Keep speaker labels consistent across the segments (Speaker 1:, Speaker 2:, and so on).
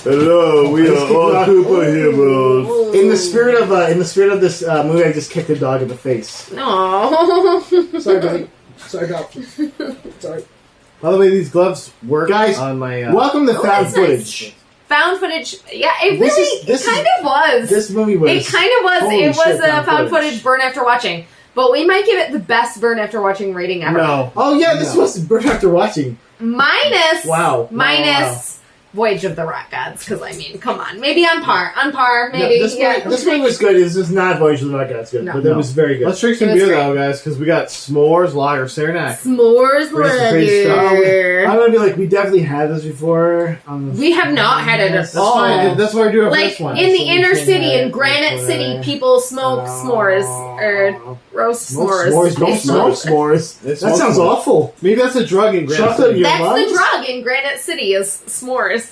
Speaker 1: Hello, we are all superheroes.
Speaker 2: In the spirit of this movie, I just kicked a dog in the face.
Speaker 3: No.
Speaker 2: Sorry, buddy. Sorry, dog. Sorry.
Speaker 1: By the way, these gloves work,
Speaker 2: guys.
Speaker 1: On my
Speaker 2: welcome to found footage.
Speaker 3: Nice. Found footage. Yeah, it
Speaker 2: This
Speaker 3: really kind of was.
Speaker 2: This movie was.
Speaker 3: It kind of was.
Speaker 2: Holy
Speaker 3: It was
Speaker 2: shit,
Speaker 3: a found footage burn after watching. But we might give it the best burn after watching rating ever.
Speaker 1: No.
Speaker 2: Oh yeah, this was burn after watching.
Speaker 3: Minus.
Speaker 2: Wow.
Speaker 3: Minus Voyage of the Rock Gods. Because, I mean, come on. Maybe on par. On par, maybe.
Speaker 2: No, this movie was good. This is not Voyage of the Rock Gods good,
Speaker 3: No.
Speaker 2: but it was very good.
Speaker 1: Let's drink some
Speaker 3: It was
Speaker 1: beer,
Speaker 3: great.
Speaker 1: though, guys, because we got s'mores, lager, Saranac.
Speaker 3: S'mores
Speaker 1: We're some crazy stuff.
Speaker 3: lager.
Speaker 2: I'm gonna be like, we definitely had this before.
Speaker 3: We have not had it at
Speaker 1: That's
Speaker 3: all.
Speaker 1: fine. That's why I do it for
Speaker 3: Like,
Speaker 1: this one.
Speaker 3: in the
Speaker 2: So we
Speaker 3: inner
Speaker 2: can,
Speaker 3: city, in
Speaker 2: like,
Speaker 3: Granite
Speaker 2: whatever.
Speaker 3: City, people smoke s'mores. Or roast s'mores.
Speaker 2: Don't
Speaker 3: They
Speaker 2: smoke s'mores.
Speaker 1: They
Speaker 2: That
Speaker 1: smoke
Speaker 2: sounds
Speaker 1: s'mores.
Speaker 2: awful.
Speaker 1: Maybe that's a drug in Grand
Speaker 2: Chocolate
Speaker 1: City.
Speaker 2: in your
Speaker 3: That's
Speaker 2: lungs?
Speaker 3: the drug in Granite City is s'mores.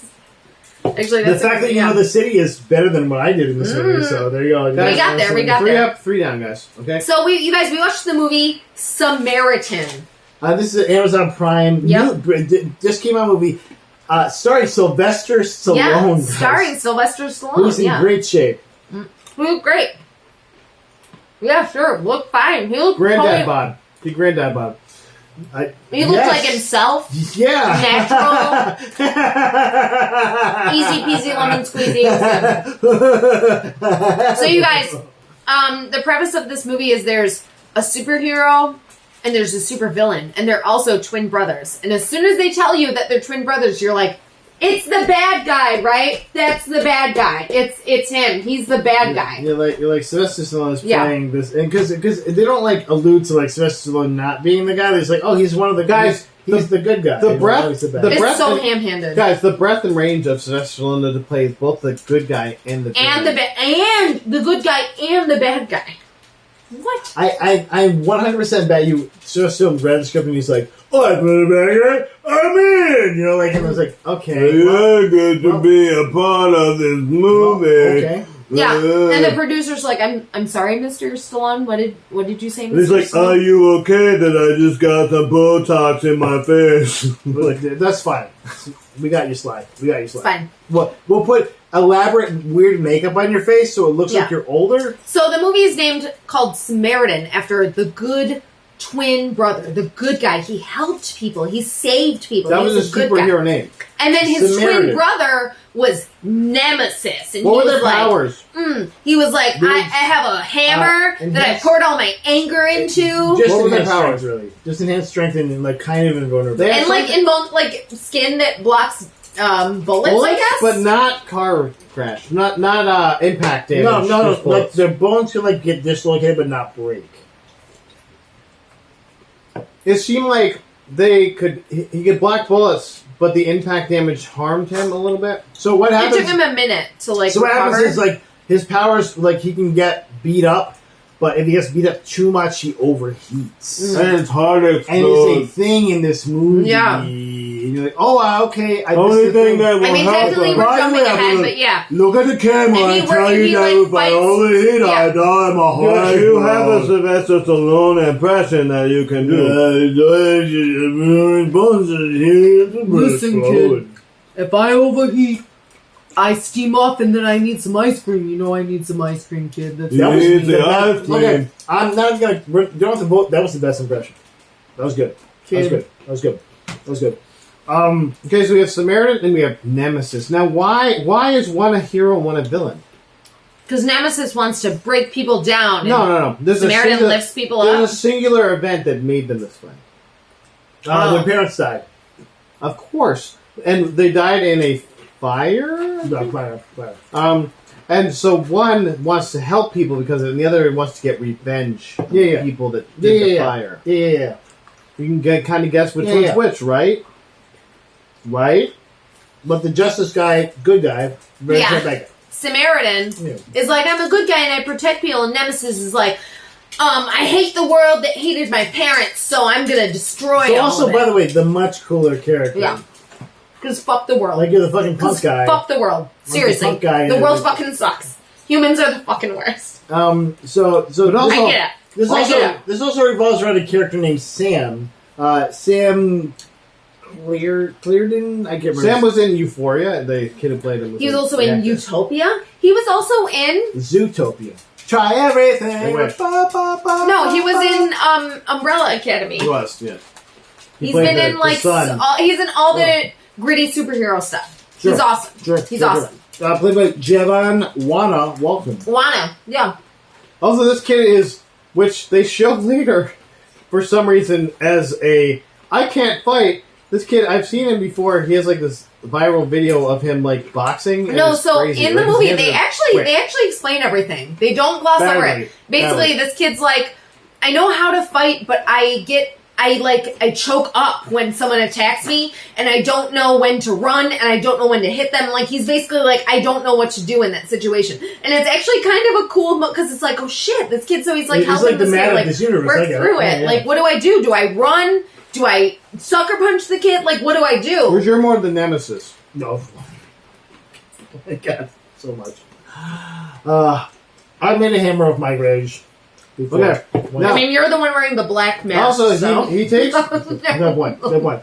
Speaker 3: Actually,
Speaker 2: The
Speaker 3: that's
Speaker 2: fact that you know the city is better than what I did in this movie, so there you go.
Speaker 3: We got there, we got
Speaker 1: Three
Speaker 3: there.
Speaker 1: up, three down, guys. Okay?
Speaker 3: So you guys, we watched the movie Samaritan.
Speaker 2: This is Amazon Prime.
Speaker 3: Yep.
Speaker 2: Just came out movie. Starring Sylvester Stallone.
Speaker 3: Yeah,
Speaker 2: guys,
Speaker 3: starring Sylvester Stallone.
Speaker 2: who's in great shape.
Speaker 3: He looked great. Yeah, sure. Looked fine. He looked
Speaker 1: Granddad
Speaker 3: totally-
Speaker 1: bod. The Granddad bod.
Speaker 3: He looked like himself.
Speaker 2: Yeah.
Speaker 3: Natural. Easy peasy lemon squeezy. So you guys, the premise of this movie is there's a superhero and there's a supervillain, and they're also twin brothers. And as soon as they tell you that they're twin brothers, you're like, it's the bad guy, right? That's the bad guy. It's him. He's the bad guy.
Speaker 2: You're like Sylvester Stallone is
Speaker 3: Yeah.
Speaker 2: playing this, and because they don't like allude to like Sylvester Stallone not being the guy. They're just like, oh, he's one of the guys. He's the good guy.
Speaker 1: the
Speaker 2: You know,
Speaker 1: breath-
Speaker 2: he's the bad
Speaker 1: the
Speaker 2: guy.
Speaker 3: It's
Speaker 1: breath-
Speaker 3: so ham-handed.
Speaker 1: Guys, the breadth and range of Sylvester Stallone to play both the good guy and the
Speaker 3: And
Speaker 1: villain.
Speaker 3: and the good guy and the bad guy. What?
Speaker 2: I 100% bet you Sylvester Stallone read the script and he's like, oh, I put a bad guy. I'm in. You know, like, and I was like, okay,
Speaker 1: You're good to be a part of this movie.
Speaker 2: okay.
Speaker 3: Yeah, and the producer's like, I'm sorry, Mr. Stallone. What did you say, Mr.
Speaker 1: It's like,
Speaker 3: Stallone?
Speaker 1: are you okay that I just got some Botox in my face?
Speaker 2: We're like, that's fine. We got you, Sly. We got you, Sly.
Speaker 3: Fine.
Speaker 2: We'll put elaborate, weird makeup on your face so it looks
Speaker 3: Yeah.
Speaker 2: like you're older.
Speaker 3: So the movie is called Samaritan after the good twin brother, the good guy. He helped people. He saved people.
Speaker 1: That
Speaker 3: He
Speaker 1: was
Speaker 3: a
Speaker 1: his
Speaker 3: good
Speaker 1: superhero
Speaker 3: guy.
Speaker 1: name.
Speaker 3: And then his
Speaker 2: Samaritan.
Speaker 3: twin brother was Nemesis. And
Speaker 1: What
Speaker 3: he
Speaker 1: were
Speaker 3: was
Speaker 1: their
Speaker 3: like,
Speaker 1: powers?
Speaker 3: he was like, I have a hammer
Speaker 2: and
Speaker 3: that I
Speaker 2: he's-
Speaker 3: poured all my anger into.
Speaker 2: Just
Speaker 1: What were their
Speaker 2: enhanced
Speaker 1: powers?
Speaker 2: strength, really. Just enhanced strength and like kind of invulnerability.
Speaker 1: They
Speaker 3: And like like skin that blocks bullets, I guess.
Speaker 1: but not car crash. Not impact damage.
Speaker 2: No,
Speaker 1: just
Speaker 2: like
Speaker 1: bullets.
Speaker 2: their bones could like get dislocated but not break.
Speaker 1: It seemed like he could block bullets, but the impact damage harmed him a little bit.
Speaker 2: So what
Speaker 3: it
Speaker 2: happens?
Speaker 3: took him a minute to like
Speaker 2: So what
Speaker 3: recover.
Speaker 2: happens is like his powers, like he can get beat up, but if he gets beat up too much, he overheats.
Speaker 1: And it's hard to
Speaker 2: And it's a thing in this movie.
Speaker 3: Yeah.
Speaker 2: And you're like, oh, okay.
Speaker 1: Only thing that will
Speaker 3: I mean,
Speaker 1: help
Speaker 3: technically
Speaker 1: him.
Speaker 3: we're
Speaker 2: By the
Speaker 3: jumping
Speaker 2: way, I'm
Speaker 3: ahead,
Speaker 2: gonna-
Speaker 3: but yeah.
Speaker 2: Look at the camera
Speaker 3: And he
Speaker 2: and tell
Speaker 3: works-
Speaker 2: you
Speaker 3: he,
Speaker 2: that
Speaker 3: like,
Speaker 2: if I
Speaker 3: fights-
Speaker 2: overheat,
Speaker 3: yeah.
Speaker 2: I die. I'm a hard
Speaker 1: You have a Sylvester Stallone impression that you can do.
Speaker 3: Listen, kid. If I overheat, I steam off and then I need some ice cream. You know I need some ice cream, kid. That's
Speaker 2: That was
Speaker 1: Need the ice cream.
Speaker 2: Okay, I'm not gonna. You don't have to vote. That was the best impression. That was good. That was
Speaker 3: Kid.
Speaker 2: good. That was good. That was good.
Speaker 1: Okay, so we have Samaritan and we have Nemesis. Now, why is one a hero and one a villain?
Speaker 3: Because Nemesis wants to break people down.
Speaker 1: No. There's
Speaker 3: Samaritan lifts people
Speaker 1: There's
Speaker 3: up.
Speaker 1: a singular event that made them this way.
Speaker 2: Their parents died.
Speaker 1: Of course. And they died in a fire?
Speaker 2: No, fire.
Speaker 1: And so one wants to help people because and the other wants to get revenge on
Speaker 2: Yeah.
Speaker 1: people that did the
Speaker 2: Yeah.
Speaker 1: fire.
Speaker 2: Yeah.
Speaker 1: You can kind of guess which
Speaker 2: Yeah,
Speaker 1: one's
Speaker 2: yeah.
Speaker 1: which, right? Right?
Speaker 2: But the justice guy, good guy, very
Speaker 3: Yeah.
Speaker 2: bad guy.
Speaker 3: Samaritan
Speaker 2: Yeah.
Speaker 3: is like, I'm a good guy and I protect people. And Nemesis is like, I hate the world that hated my parents, so I'm gonna destroy
Speaker 2: So
Speaker 3: all
Speaker 2: also,
Speaker 3: of
Speaker 2: by
Speaker 3: it.
Speaker 2: the way, the much cooler character.
Speaker 3: Yeah. Because fuck the world.
Speaker 2: Like you're the fucking punk
Speaker 3: 'Cause
Speaker 2: guy.
Speaker 3: fuck the world. Seriously.
Speaker 2: punk guy
Speaker 3: the
Speaker 2: and
Speaker 3: world
Speaker 2: everything.
Speaker 3: fucking sucks. Humans are the fucking worst.
Speaker 2: So
Speaker 1: But also-
Speaker 3: I get it.
Speaker 2: This
Speaker 3: I
Speaker 2: also
Speaker 3: get it.
Speaker 2: this also revolves around a character named Sam. Sam. Clearden. I can't remember.
Speaker 1: Sam was in Euphoria. The kid who played him.
Speaker 3: He was also
Speaker 1: the
Speaker 3: in
Speaker 1: actor.
Speaker 3: Utopia. He was also in.
Speaker 2: Zootopia. Try everything.
Speaker 1: Wait.
Speaker 3: No, he was in Umbrella Academy.
Speaker 1: He was, yeah.
Speaker 3: He's
Speaker 2: played
Speaker 3: been
Speaker 2: the-
Speaker 3: in
Speaker 2: the
Speaker 3: like
Speaker 2: son.
Speaker 3: he's in all the gritty superhero stuff.
Speaker 2: Sure.
Speaker 3: He's awesome.
Speaker 2: Sure.
Speaker 3: He's awesome.
Speaker 2: Played by Javon Wana Walton.
Speaker 3: Wanna, yeah.
Speaker 1: Also, this kid is, which they show later, for some reason, as a I can't fight. This kid, I've seen him before. He has like this viral video of him like boxing. and
Speaker 3: No,
Speaker 1: it's
Speaker 3: so
Speaker 1: crazy.
Speaker 3: in the
Speaker 1: Like, his
Speaker 3: movie
Speaker 1: hands
Speaker 3: they
Speaker 1: are quick.
Speaker 3: actually explain everything. They don't gloss over
Speaker 1: Badly.
Speaker 3: it. Basically,
Speaker 1: Badly.
Speaker 3: this kid's like, I know how to fight, but I choke up when someone attacks me, and I don't know when to run, and I don't know when to hit them. Like, he's basically like, I don't know what to do in that situation. And it's actually kind of a cool, because it's like, oh shit, this kid, so he's like
Speaker 2: He's
Speaker 3: helping
Speaker 2: like the
Speaker 3: this
Speaker 2: man
Speaker 3: kid,
Speaker 2: of
Speaker 3: like,
Speaker 2: this universe.
Speaker 3: work
Speaker 2: I get
Speaker 3: through
Speaker 2: Yeah,
Speaker 3: it.
Speaker 2: yeah.
Speaker 3: Like, what do I do? Do I run? Do I sucker punch the kid? Like, what do I do?
Speaker 1: Where's your more the nemesis?
Speaker 2: No. Oh my god, so much. I made a hammer of my rage. Before.
Speaker 1: Okay.
Speaker 2: When-
Speaker 3: I mean, you're the one wearing the black mask.
Speaker 1: Also,
Speaker 3: so.
Speaker 1: he takes.
Speaker 2: Good one. Good one.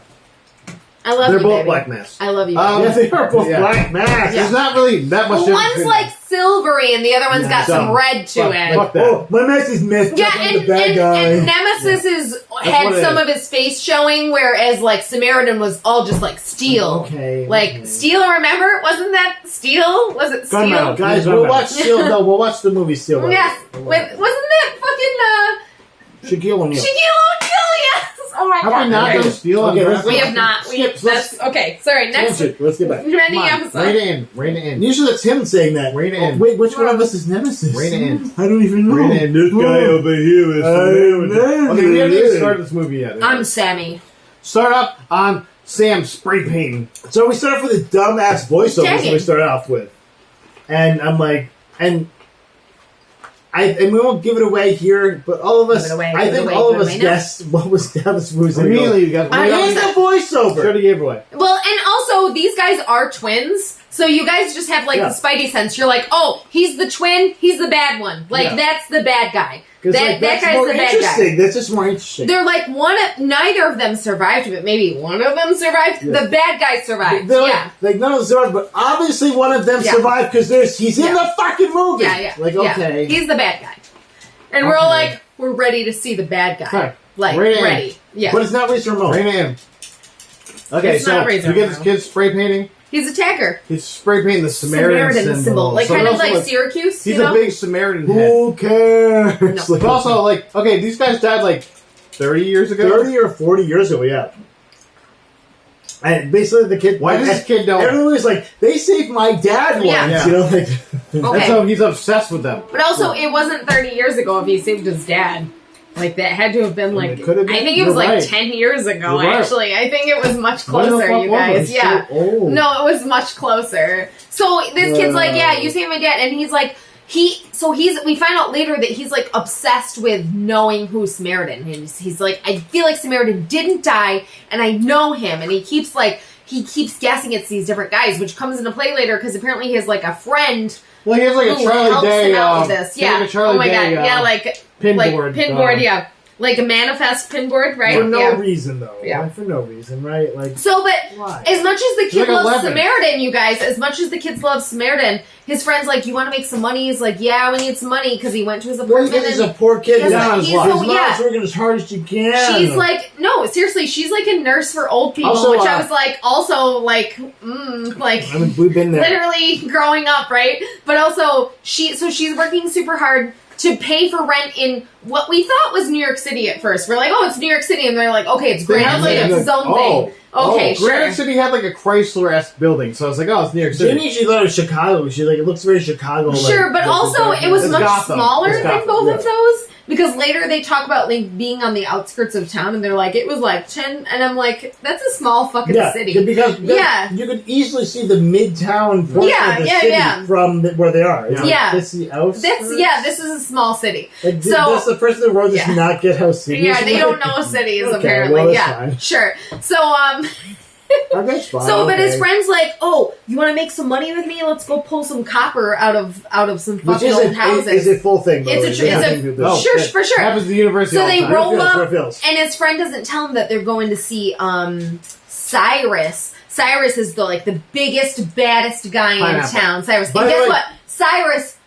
Speaker 3: I love
Speaker 1: They're
Speaker 3: you,
Speaker 1: both
Speaker 3: baby.
Speaker 1: black masks.
Speaker 3: I love you.
Speaker 1: Um,
Speaker 2: Yeah, they are both
Speaker 1: yeah.
Speaker 2: black masks.
Speaker 1: There's not really that much difference.
Speaker 3: One's
Speaker 1: between
Speaker 3: like
Speaker 1: them.
Speaker 3: silvery and the other one's got some
Speaker 1: dumb.
Speaker 3: red to
Speaker 1: Fuck,
Speaker 3: it.
Speaker 1: fuck that.
Speaker 2: Oh, my mask is messed
Speaker 3: Yeah,
Speaker 2: up like
Speaker 3: and,
Speaker 2: the bad
Speaker 3: and,
Speaker 2: guy.
Speaker 3: and Nemesis is had
Speaker 1: what it
Speaker 3: some
Speaker 1: is.
Speaker 3: of his face showing, whereas like Samaritan was all just like steel.
Speaker 2: Okay.
Speaker 3: Like
Speaker 2: okay.
Speaker 3: steel, remember? Wasn't that steel? Was it steel?
Speaker 1: Gunmetal.
Speaker 2: Guys,
Speaker 1: Yeah,
Speaker 2: we'll
Speaker 1: Gunmetal.
Speaker 2: watch Steel. No, we'll watch the movie Steel.
Speaker 3: Yes. Wasn't that fucking
Speaker 2: Shaquille O'Neal.
Speaker 3: Shaquille O'Neal? Yes. Oh my
Speaker 1: How
Speaker 3: god.
Speaker 1: can we not
Speaker 3: Okay.
Speaker 1: go steal on
Speaker 2: Okay,
Speaker 1: Draft?
Speaker 3: We have not.
Speaker 2: Skip,
Speaker 3: That's okay. Sorry. Next.
Speaker 2: Tangent. Let's get back.
Speaker 3: Trending
Speaker 1: Come on,
Speaker 3: episode.
Speaker 1: rein it in. Rein it in.
Speaker 2: Usually that's him saying that.
Speaker 1: Rein it in.
Speaker 2: Wait, which one of us is Nemesis?
Speaker 1: Rein it in.
Speaker 2: I don't even know.
Speaker 1: Rein it in. This guy over here is.
Speaker 2: know.
Speaker 1: Okay, we haven't even started this movie yet.
Speaker 3: I'm Sammy.
Speaker 1: Start up on Sam spray painting.
Speaker 2: So we start off with a dumbass voiceover.
Speaker 3: Dang
Speaker 2: So
Speaker 3: it.
Speaker 2: we start off with, and I'm like, and we won't give it away here, but all of us,
Speaker 3: Give it away,
Speaker 2: I
Speaker 3: give it
Speaker 2: think
Speaker 3: away,
Speaker 2: all
Speaker 3: give
Speaker 2: of
Speaker 3: it
Speaker 2: us
Speaker 3: away now.
Speaker 2: guessed what was how this movie was going to go.
Speaker 1: Immediately, you got
Speaker 3: I
Speaker 1: right
Speaker 3: know
Speaker 1: off
Speaker 2: He's
Speaker 1: the
Speaker 2: the voiceover.
Speaker 1: Should have gave it away.
Speaker 3: Well, and also these guys are twins, so you guys just have like
Speaker 2: Yeah.
Speaker 3: the Spidey sense. You're like, oh, he's the twin, he's the bad one. Like
Speaker 2: Yeah.
Speaker 3: that's the bad guy.
Speaker 2: 'Cause,
Speaker 3: That
Speaker 2: like, that's
Speaker 3: guy's
Speaker 2: more
Speaker 3: the bad guy.
Speaker 2: interesting. That's just more interesting.
Speaker 3: They're like neither of them survived, but maybe one of them survived.
Speaker 2: Yeah.
Speaker 3: The bad guy survived.
Speaker 2: They're
Speaker 3: Yeah.
Speaker 2: like none of them survived, but obviously one of them
Speaker 3: Yeah.
Speaker 2: survived because he's in
Speaker 3: Yeah.
Speaker 2: the fucking movie.
Speaker 3: Yeah.
Speaker 2: Like,
Speaker 3: Yeah.
Speaker 2: okay.
Speaker 3: He's the bad guy. And we're all
Speaker 2: Okay.
Speaker 3: like, we're ready to see the bad guy.
Speaker 1: Right.
Speaker 3: Like,
Speaker 1: Ready.
Speaker 3: ready. Yeah.
Speaker 2: But it's not Razor Ramon.
Speaker 1: Rein it in. Okay,
Speaker 3: It's
Speaker 1: so
Speaker 3: not Razor
Speaker 1: you get this
Speaker 3: Ramon.
Speaker 1: kid spray painting.
Speaker 3: He's a tagger.
Speaker 1: He's spray painting the Samaritan,
Speaker 3: symbol. Like
Speaker 1: So
Speaker 3: kind of
Speaker 1: also,
Speaker 3: like Syracuse,
Speaker 1: He's
Speaker 3: you know?
Speaker 1: a big Samaritan head.
Speaker 2: Who cares?
Speaker 3: No.
Speaker 1: But also, like, okay, these guys died like 30 years ago.
Speaker 2: 30 or 40 years ago, yeah. And basically the kid...
Speaker 1: Why does this kid know?
Speaker 2: Everyone was like, they saved my dad once,
Speaker 3: Yeah.
Speaker 2: you know? Like,
Speaker 1: And
Speaker 3: Okay.
Speaker 1: so he's obsessed with them.
Speaker 3: But also, it wasn't 30 years ago if he saved his dad. Like, that had to have been, like,
Speaker 2: it could have been.
Speaker 3: I think it was,
Speaker 2: You're
Speaker 3: like,
Speaker 2: right.
Speaker 3: 10 years ago,
Speaker 1: You're right.
Speaker 3: actually. I think it was much
Speaker 1: When the
Speaker 3: closer,
Speaker 1: fuck
Speaker 3: you
Speaker 1: was
Speaker 3: guys.
Speaker 1: it?
Speaker 3: Yeah.
Speaker 2: so old.
Speaker 3: No, it was much closer. So, this kid's like, yeah, you saved my dad. And he's like, we find out later that he's, like, obsessed with knowing who Samaritan is. He's like, I feel like Samaritan didn't die, and I know him. And he keeps guessing it's these different guys, which comes into play later, because apparently he has, like, a friend
Speaker 1: Well, he has like a
Speaker 3: who
Speaker 1: Charlie
Speaker 3: helps
Speaker 1: Day.
Speaker 3: him out with this.
Speaker 1: he has
Speaker 3: Yeah.
Speaker 1: like a Charlie
Speaker 3: Oh my
Speaker 1: Day,
Speaker 3: god. Yeah, like
Speaker 1: pinboard.
Speaker 3: pinboard. Yeah, like a manifest pinboard, right?
Speaker 2: For no
Speaker 3: yeah.
Speaker 2: reason, though.
Speaker 3: Yeah.
Speaker 2: Like, for no reason, right? Like,
Speaker 3: So, but
Speaker 2: why?
Speaker 3: as much as the kid
Speaker 1: like
Speaker 3: loves
Speaker 1: 11.
Speaker 3: Samaritan, you guys, as much as the kids love Samaritan, his friend's like, "You want to make some money?" He's like, "Yeah, we need some money," because he went to his
Speaker 2: Well,
Speaker 3: apartment.
Speaker 2: he's
Speaker 3: and
Speaker 2: a poor kid
Speaker 3: Yes,
Speaker 2: down on his
Speaker 3: he's
Speaker 2: life.
Speaker 3: so-
Speaker 2: His
Speaker 3: yeah.
Speaker 2: mom's working as hard as she can.
Speaker 3: she's like, no, seriously, she's like a nurse for old people,
Speaker 2: Also,
Speaker 3: which I was like, also like, like.
Speaker 2: I mean, we've been there.
Speaker 3: Literally growing up, right? But also, she's working super hard to pay for rent in what we thought was New York City at first. We're like, oh, it's New York City, and they're like, okay, it's
Speaker 1: They
Speaker 3: Granite
Speaker 1: had,
Speaker 3: City,
Speaker 1: like,
Speaker 3: it's its own thing. Okay, sure.
Speaker 1: Granite City had like a Chrysler-esque building, so I was like, oh, it's New York
Speaker 2: Didn't
Speaker 1: City.
Speaker 2: she thought it was Chicago? She like it looks very Chicago.
Speaker 3: Sure, but also it was
Speaker 1: It's
Speaker 3: much
Speaker 1: Gotham.
Speaker 3: smaller
Speaker 1: It's
Speaker 3: than
Speaker 1: Gotham,
Speaker 3: both
Speaker 2: yeah.
Speaker 3: of those. Because later they talk about like being on the outskirts of town, and they're like, it was like 10, and I'm like, that's a small fucking city.
Speaker 2: because
Speaker 3: Yeah.
Speaker 2: you could easily see the midtown portion
Speaker 3: Yeah,
Speaker 2: of the
Speaker 3: yeah,
Speaker 2: city
Speaker 3: yeah.
Speaker 2: from where they are. It's
Speaker 3: Yeah.
Speaker 2: like, this is the outskirts?
Speaker 3: This is a small city.
Speaker 2: Like,
Speaker 3: So-
Speaker 2: does the person in the road does
Speaker 3: Yeah.
Speaker 2: not get how cities
Speaker 3: Yeah, they
Speaker 2: work?
Speaker 3: don't know cities
Speaker 2: Okay,
Speaker 3: apparently.
Speaker 2: well, that's
Speaker 3: Yeah,
Speaker 2: fine.
Speaker 3: sure. So
Speaker 2: Okay, fine,
Speaker 3: So, but his
Speaker 2: okay.
Speaker 3: friend's like, "Oh, you want to make some money with me? Let's go pull some copper out of some
Speaker 2: Which
Speaker 3: fucking
Speaker 2: is
Speaker 3: old
Speaker 2: a
Speaker 3: houses."
Speaker 2: full thing. by the way.
Speaker 3: It's a
Speaker 2: There's nothing to do with
Speaker 1: Oh,
Speaker 2: this.
Speaker 3: sure,
Speaker 1: yeah.
Speaker 3: for sure.
Speaker 1: Happens at the university
Speaker 3: So
Speaker 1: all the
Speaker 3: they
Speaker 1: time.
Speaker 3: roll
Speaker 2: Feels,
Speaker 3: up,
Speaker 2: where it feels.
Speaker 3: and his friend doesn't tell him that they're going to see Cyrus. Cyrus is the biggest, baddest guy in
Speaker 1: Pineapple.
Speaker 3: town. Cyrus.
Speaker 2: By
Speaker 3: And
Speaker 2: the
Speaker 3: guess
Speaker 2: way-
Speaker 3: what? Cyrus.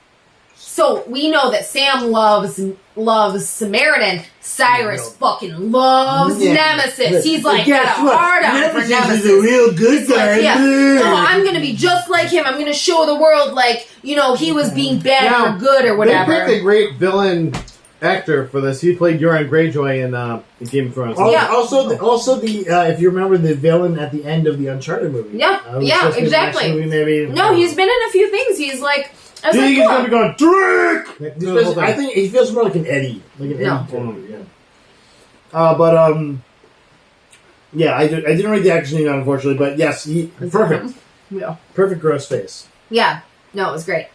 Speaker 3: So we know that Sam loves Samaritan. Cyrus fucking loves
Speaker 2: Yeah.
Speaker 3: Nemesis. He's like
Speaker 2: Guess
Speaker 3: got a
Speaker 2: what?
Speaker 3: hard on for
Speaker 2: Nemesis
Speaker 3: Nemesis.
Speaker 2: is a real good
Speaker 3: He's like,
Speaker 2: guy.
Speaker 3: yeah.
Speaker 2: man.
Speaker 3: Oh, I'm gonna be just like him. I'm gonna show the world he was being bad
Speaker 1: Now,
Speaker 3: for good or
Speaker 1: They
Speaker 3: whatever.
Speaker 1: picked a great villain actor for this. He played Euron Greyjoy in Game of Thrones.
Speaker 3: Yeah.
Speaker 2: Also, if you remember the villain at the end of the Uncharted movie.
Speaker 3: Yeah,
Speaker 2: was
Speaker 3: yeah,
Speaker 2: supposed to be the next
Speaker 3: exactly.
Speaker 2: movie, maybe.
Speaker 3: No, he's been in a few things. He's like, I was
Speaker 1: Do you think
Speaker 3: like,
Speaker 1: he's
Speaker 3: cool.
Speaker 1: gonna be going Drake?
Speaker 2: I think he feels more like an Eddie,
Speaker 3: No.
Speaker 2: Eddie character, yeah. I didn't write the actor's name down, unfortunately, but yes, perfect,
Speaker 3: Yeah.
Speaker 2: perfect gross face.
Speaker 3: Yeah. No, it was great.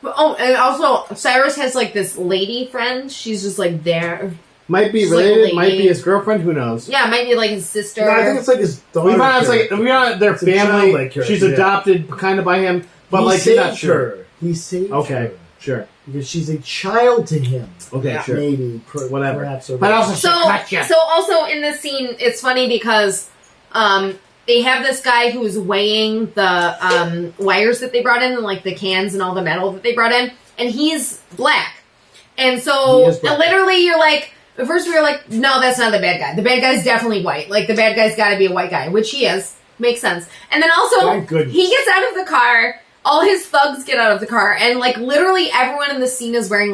Speaker 3: Oh, and also Cyrus has this lady friend. She's just there.
Speaker 1: Might be
Speaker 3: She's like a
Speaker 1: related.
Speaker 3: lady.
Speaker 1: Might be his girlfriend. Who knows?
Speaker 3: Yeah, it might be his sister.
Speaker 2: No, I think it's like his daughter.
Speaker 1: We found out it's
Speaker 2: character.
Speaker 1: we found out their
Speaker 2: It's a
Speaker 1: family.
Speaker 2: childlike character,
Speaker 1: She's
Speaker 2: yeah.
Speaker 1: adopted kind of by him, but
Speaker 2: He
Speaker 1: you're
Speaker 2: saved
Speaker 1: not sure.
Speaker 2: her. He saved
Speaker 1: Okay,
Speaker 2: her.
Speaker 1: sure.
Speaker 2: Because she's a child to him.
Speaker 1: Okay,
Speaker 3: Yeah.
Speaker 1: sure.
Speaker 2: Maybe.
Speaker 1: Whatever.
Speaker 2: Perhaps, or
Speaker 1: But also,
Speaker 3: So,
Speaker 1: she cut ya.
Speaker 3: so also in this scene, it's funny because they have this guy who's weighing the wires that they brought in, and the cans and all the metal that they brought in, and he's black. And so,
Speaker 2: He is black.
Speaker 3: literally, you're at first we were like, no, that's not the bad guy. The bad guy's definitely white. The bad guy's got to be a white guy, which he is. Makes sense. And then also,
Speaker 2: Thank goodness.
Speaker 3: he gets out of the car. All his thugs get out of the car, and literally everyone in the scene is wearing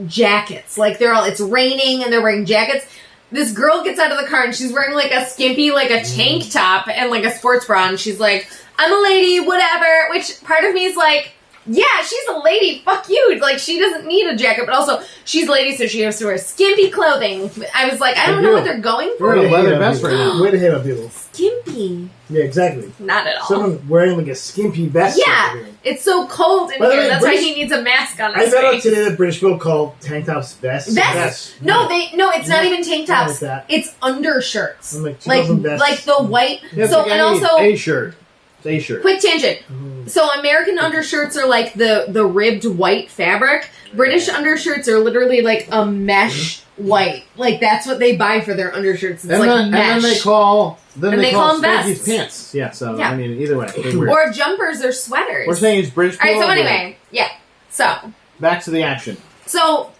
Speaker 3: jackets. It's raining, and they're wearing jackets. This girl gets out of the car, and she's wearing a skimpy, a tank top and a sports bra, and she's like, "I'm a lady, whatever." Which part of me is like, yeah, she's a lady. Fuck you. She doesn't need a jacket, but also she's a lady, so she has to wear skimpy clothing. I was like, I don't know what they're going
Speaker 1: We're
Speaker 3: for.
Speaker 1: in a leather
Speaker 2: hate on
Speaker 1: vest right
Speaker 2: people.
Speaker 1: now.
Speaker 2: Way to hate on people.
Speaker 3: Skimpy.
Speaker 2: Yeah, exactly.
Speaker 3: Not at all.
Speaker 2: Someone wearing a skimpy vest.
Speaker 3: Yeah,
Speaker 2: over here.
Speaker 3: it's so cold in
Speaker 2: By the
Speaker 3: here.
Speaker 2: way,
Speaker 3: That's why
Speaker 2: British-
Speaker 3: he needs a mask on
Speaker 2: I
Speaker 3: his
Speaker 2: found out
Speaker 3: face.
Speaker 2: today that British people call tank tops vests.
Speaker 3: Vests? No, it's not even tank
Speaker 2: Not
Speaker 3: tops.
Speaker 2: like that.
Speaker 3: It's undershirts.
Speaker 2: I'm like, 2000 vests.
Speaker 3: the white.
Speaker 1: It's
Speaker 3: So
Speaker 1: like
Speaker 3: and
Speaker 1: any
Speaker 3: also
Speaker 1: a shirt. It's a shirt.
Speaker 3: quick tangent. So American undershirts are the ribbed white fabric. British undershirts are literally a mesh white. That's what they buy for their undershirts. It's
Speaker 1: And then
Speaker 3: mesh.
Speaker 1: they call
Speaker 3: And they call them
Speaker 1: Spanky's
Speaker 3: vests.
Speaker 1: pants. Yeah. So
Speaker 3: Yeah.
Speaker 1: I mean, either way, they wear.
Speaker 3: or jumpers or sweaters.
Speaker 1: We're saying it's British.
Speaker 3: All right. So
Speaker 1: people,
Speaker 3: anyway, yeah. So
Speaker 1: back to the action.
Speaker 3: so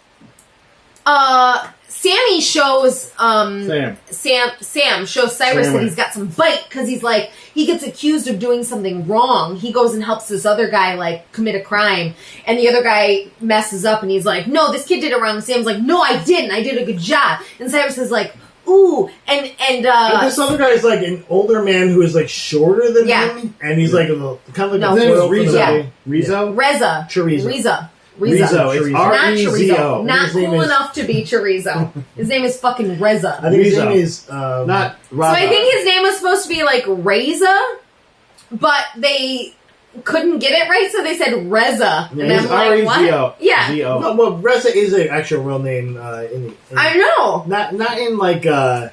Speaker 3: Sammy shows
Speaker 1: Sam.
Speaker 3: Sam shows Cyrus that he's got some bite because he gets accused of doing something wrong. He goes and helps this other guy commit a crime, and the other guy messes up, and he's like, "No, this kid did it wrong." And Sam's like, "No, I didn't. I did a good job." And Cyrus is like, "Ooh," and
Speaker 2: But this other guy is an older man who is shorter than
Speaker 3: Yeah.
Speaker 2: him, and he's kind of
Speaker 3: No.
Speaker 2: a
Speaker 1: His name is
Speaker 2: foil for the
Speaker 1: Rizzo.
Speaker 2: movie.
Speaker 1: Rizzo.
Speaker 3: Reza,
Speaker 2: Chorizo.
Speaker 3: Reza.
Speaker 1: Rizzo. It's
Speaker 2: Chorizo.
Speaker 3: Not
Speaker 1: R-E-Z-O.
Speaker 3: chorizo. Not
Speaker 2: His name
Speaker 3: cool
Speaker 2: is-
Speaker 3: enough to be chorizo. His name is fucking Reza.
Speaker 2: I think his
Speaker 1: Rizzo.
Speaker 2: name is
Speaker 1: Not
Speaker 3: So
Speaker 1: Raza.
Speaker 3: I think his name was supposed to be Reza, but they couldn't get it right, so they said Reza.
Speaker 2: Yeah,
Speaker 3: And
Speaker 1: It's
Speaker 3: I'm like,
Speaker 1: R-E-Z-O.
Speaker 3: what? Yeah.
Speaker 1: Z-O.
Speaker 2: No, well, Reza is an actual real name in
Speaker 3: I know.
Speaker 2: not in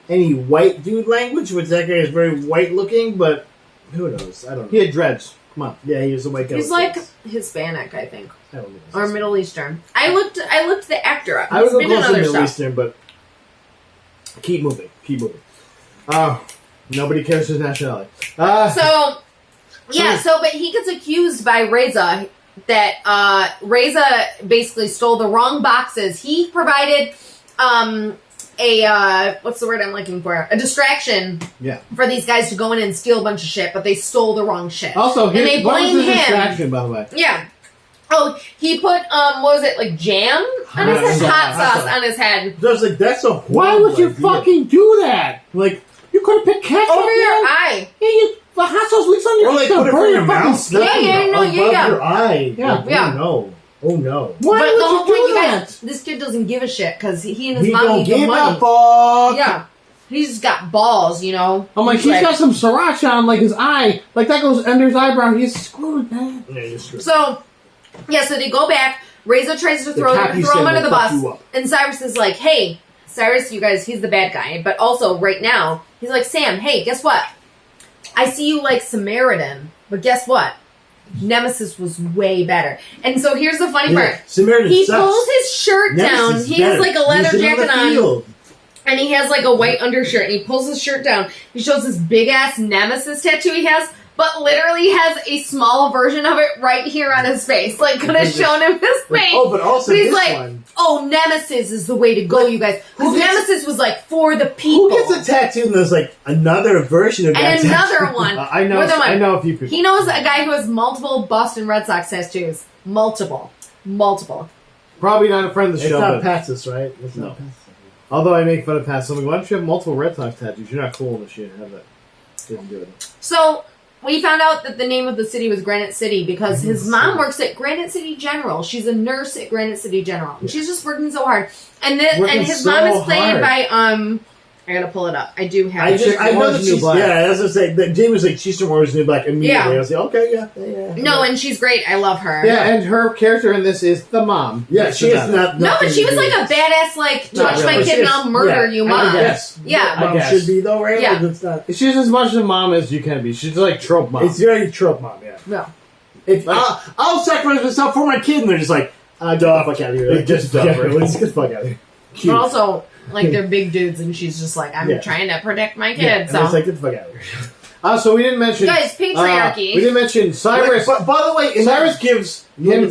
Speaker 2: any white dude language, which that guy is very white looking, but who knows? I don't
Speaker 1: He
Speaker 2: know.
Speaker 1: had dreads. Come on.
Speaker 2: Yeah, he was a white guy.
Speaker 3: He's
Speaker 2: with
Speaker 3: Hispanic, I think.
Speaker 2: dreads. I don't know.
Speaker 3: Or Middle Eastern. I looked the actor up.
Speaker 2: I would
Speaker 3: He's
Speaker 2: go
Speaker 3: been in
Speaker 2: close to
Speaker 3: other
Speaker 2: Middle
Speaker 3: stuff.
Speaker 2: Eastern, but keep moving. Keep moving.
Speaker 1: Nobody cares his nationality.
Speaker 3: But he gets accused by Reza that Reza basically stole the wrong boxes. He provided what's the word I'm looking for? A distraction for these guys to go in and steal a bunch of shit, but they stole the wrong shit.
Speaker 1: Also,
Speaker 3: and they
Speaker 1: what was
Speaker 3: blame
Speaker 1: his
Speaker 3: him.
Speaker 1: distraction, by the way?
Speaker 3: Yeah. Oh, he put what was it, jam on his head? Hot sauce on his head.
Speaker 2: Just that's a
Speaker 1: Why would you
Speaker 2: horrible idea.
Speaker 1: fucking do that? You could have picked ketchup.
Speaker 3: Over your
Speaker 1: man.
Speaker 3: eye.
Speaker 1: Yeah, the hot sauce leaks on your
Speaker 2: Or
Speaker 1: it's
Speaker 2: put
Speaker 1: gonna
Speaker 2: it
Speaker 1: burn
Speaker 2: for your
Speaker 1: fucking
Speaker 2: mouth.
Speaker 1: skin.
Speaker 2: Above your eye.
Speaker 1: Yeah.
Speaker 3: Yeah.
Speaker 2: Oh no. Oh no.
Speaker 1: Why
Speaker 3: But
Speaker 1: would
Speaker 3: the whole
Speaker 1: you
Speaker 3: point,
Speaker 1: do
Speaker 3: you
Speaker 1: that?
Speaker 3: guys, this kid doesn't give a shit because he and his
Speaker 2: He
Speaker 3: mom
Speaker 2: don't
Speaker 3: need the
Speaker 2: give
Speaker 3: money.
Speaker 2: a fuck.
Speaker 3: Yeah. He's got balls, you know.
Speaker 1: I'm like, he's got some sriracha on his eye. That goes under his eyebrow. He's screwed, man.
Speaker 2: Yeah, you're screwed.
Speaker 3: So they go back. Reza tries to throw
Speaker 2: copy
Speaker 3: him
Speaker 2: said
Speaker 3: under
Speaker 2: we'll
Speaker 3: the
Speaker 2: fuck
Speaker 3: bus.
Speaker 2: you up.
Speaker 3: And Cyrus is like, hey, Cyrus, you guys, he's the bad guy. But also, right now, he's like, Sam, hey, guess what? I see you like Samaritan. But guess what? Nemesis was way better. And so here's the funny part.
Speaker 2: Samaritan
Speaker 3: He
Speaker 2: sucks.
Speaker 3: pulls his shirt down.
Speaker 2: Nemesis is
Speaker 3: He has
Speaker 2: better.
Speaker 3: a leather
Speaker 2: Use it
Speaker 3: jacket
Speaker 2: the
Speaker 3: on.
Speaker 2: field.
Speaker 3: And he has like a white undershirt, and he pulls his shirt down. He shows this big ass Nemesis tattoo he has, but literally has a small version of it right here on his face. Like, could have shown him his face.
Speaker 2: Oh, but also
Speaker 3: But he's
Speaker 2: this
Speaker 3: like,
Speaker 2: one.
Speaker 3: oh, Nemesis is the way to go, you guys. Because Nemesis was like for the people.
Speaker 2: Who gets a tattoo and there's like another version of that
Speaker 3: And another
Speaker 2: tattoo?
Speaker 3: one.
Speaker 1: I know.
Speaker 3: More than one.
Speaker 1: I know a few people.
Speaker 3: He knows a guy who has multiple Boston Red Sox tattoos. Multiple.
Speaker 1: Probably not a friend of the
Speaker 2: It's
Speaker 1: show.
Speaker 2: not
Speaker 1: But
Speaker 2: Patsis, right? It's
Speaker 1: No.
Speaker 2: not Patsis.
Speaker 1: although I make fun of Pat, so I'm like, why don't you have multiple Red Sox tattoos? You're not cool enough. You have that. Didn't do it.
Speaker 3: So, we found out that the name of the city was Granite City because his mom works at Granite City General. She's a nurse at Granite City General. And she's just working so hard. And his mom is played by, I gotta pull it up. I do have it.
Speaker 2: I know
Speaker 1: Orange
Speaker 2: that
Speaker 1: is the New
Speaker 2: she's,
Speaker 1: Black.
Speaker 2: yeah, as I say, that Jane was like, she's from Orange is the New Black immediately.
Speaker 3: Yeah.
Speaker 2: I was like, okay, yeah.
Speaker 3: No, and she's great. I love her.
Speaker 1: Yeah, and her character in this is the mom.
Speaker 2: Yeah, she is not.
Speaker 3: No,
Speaker 2: nothing
Speaker 3: but she
Speaker 2: to
Speaker 3: was
Speaker 2: do
Speaker 3: like
Speaker 2: with
Speaker 3: a badass, like,
Speaker 1: Not
Speaker 3: touch my
Speaker 1: really.
Speaker 3: kid and I'll murder you, mom.
Speaker 2: I guess.
Speaker 3: Yeah.
Speaker 2: Mom
Speaker 1: I guess.
Speaker 2: should be, though, right?
Speaker 3: Yeah.
Speaker 2: Like, it's not.
Speaker 1: She's as much a mom as you can be. She's like trope mom.
Speaker 2: It's very trope mom, yeah.
Speaker 3: No.
Speaker 2: If I'll sacrifice myself for my kid, and they're just like, get the fuck out of here. Like,
Speaker 1: Just
Speaker 2: get
Speaker 1: dump her.
Speaker 2: the fuck out of here.
Speaker 3: But
Speaker 2: Cute.
Speaker 3: also, like, they're big dudes and she's just like, I'm
Speaker 2: Yeah.
Speaker 3: trying to protect my kid,
Speaker 2: Yeah, and
Speaker 3: so.
Speaker 2: it's like, get the fuck out of here.
Speaker 1: So we didn't mention
Speaker 3: Guys, patriarchy.
Speaker 1: we didn't mention Cyrus.
Speaker 2: But by the way,
Speaker 1: Cyrus gives him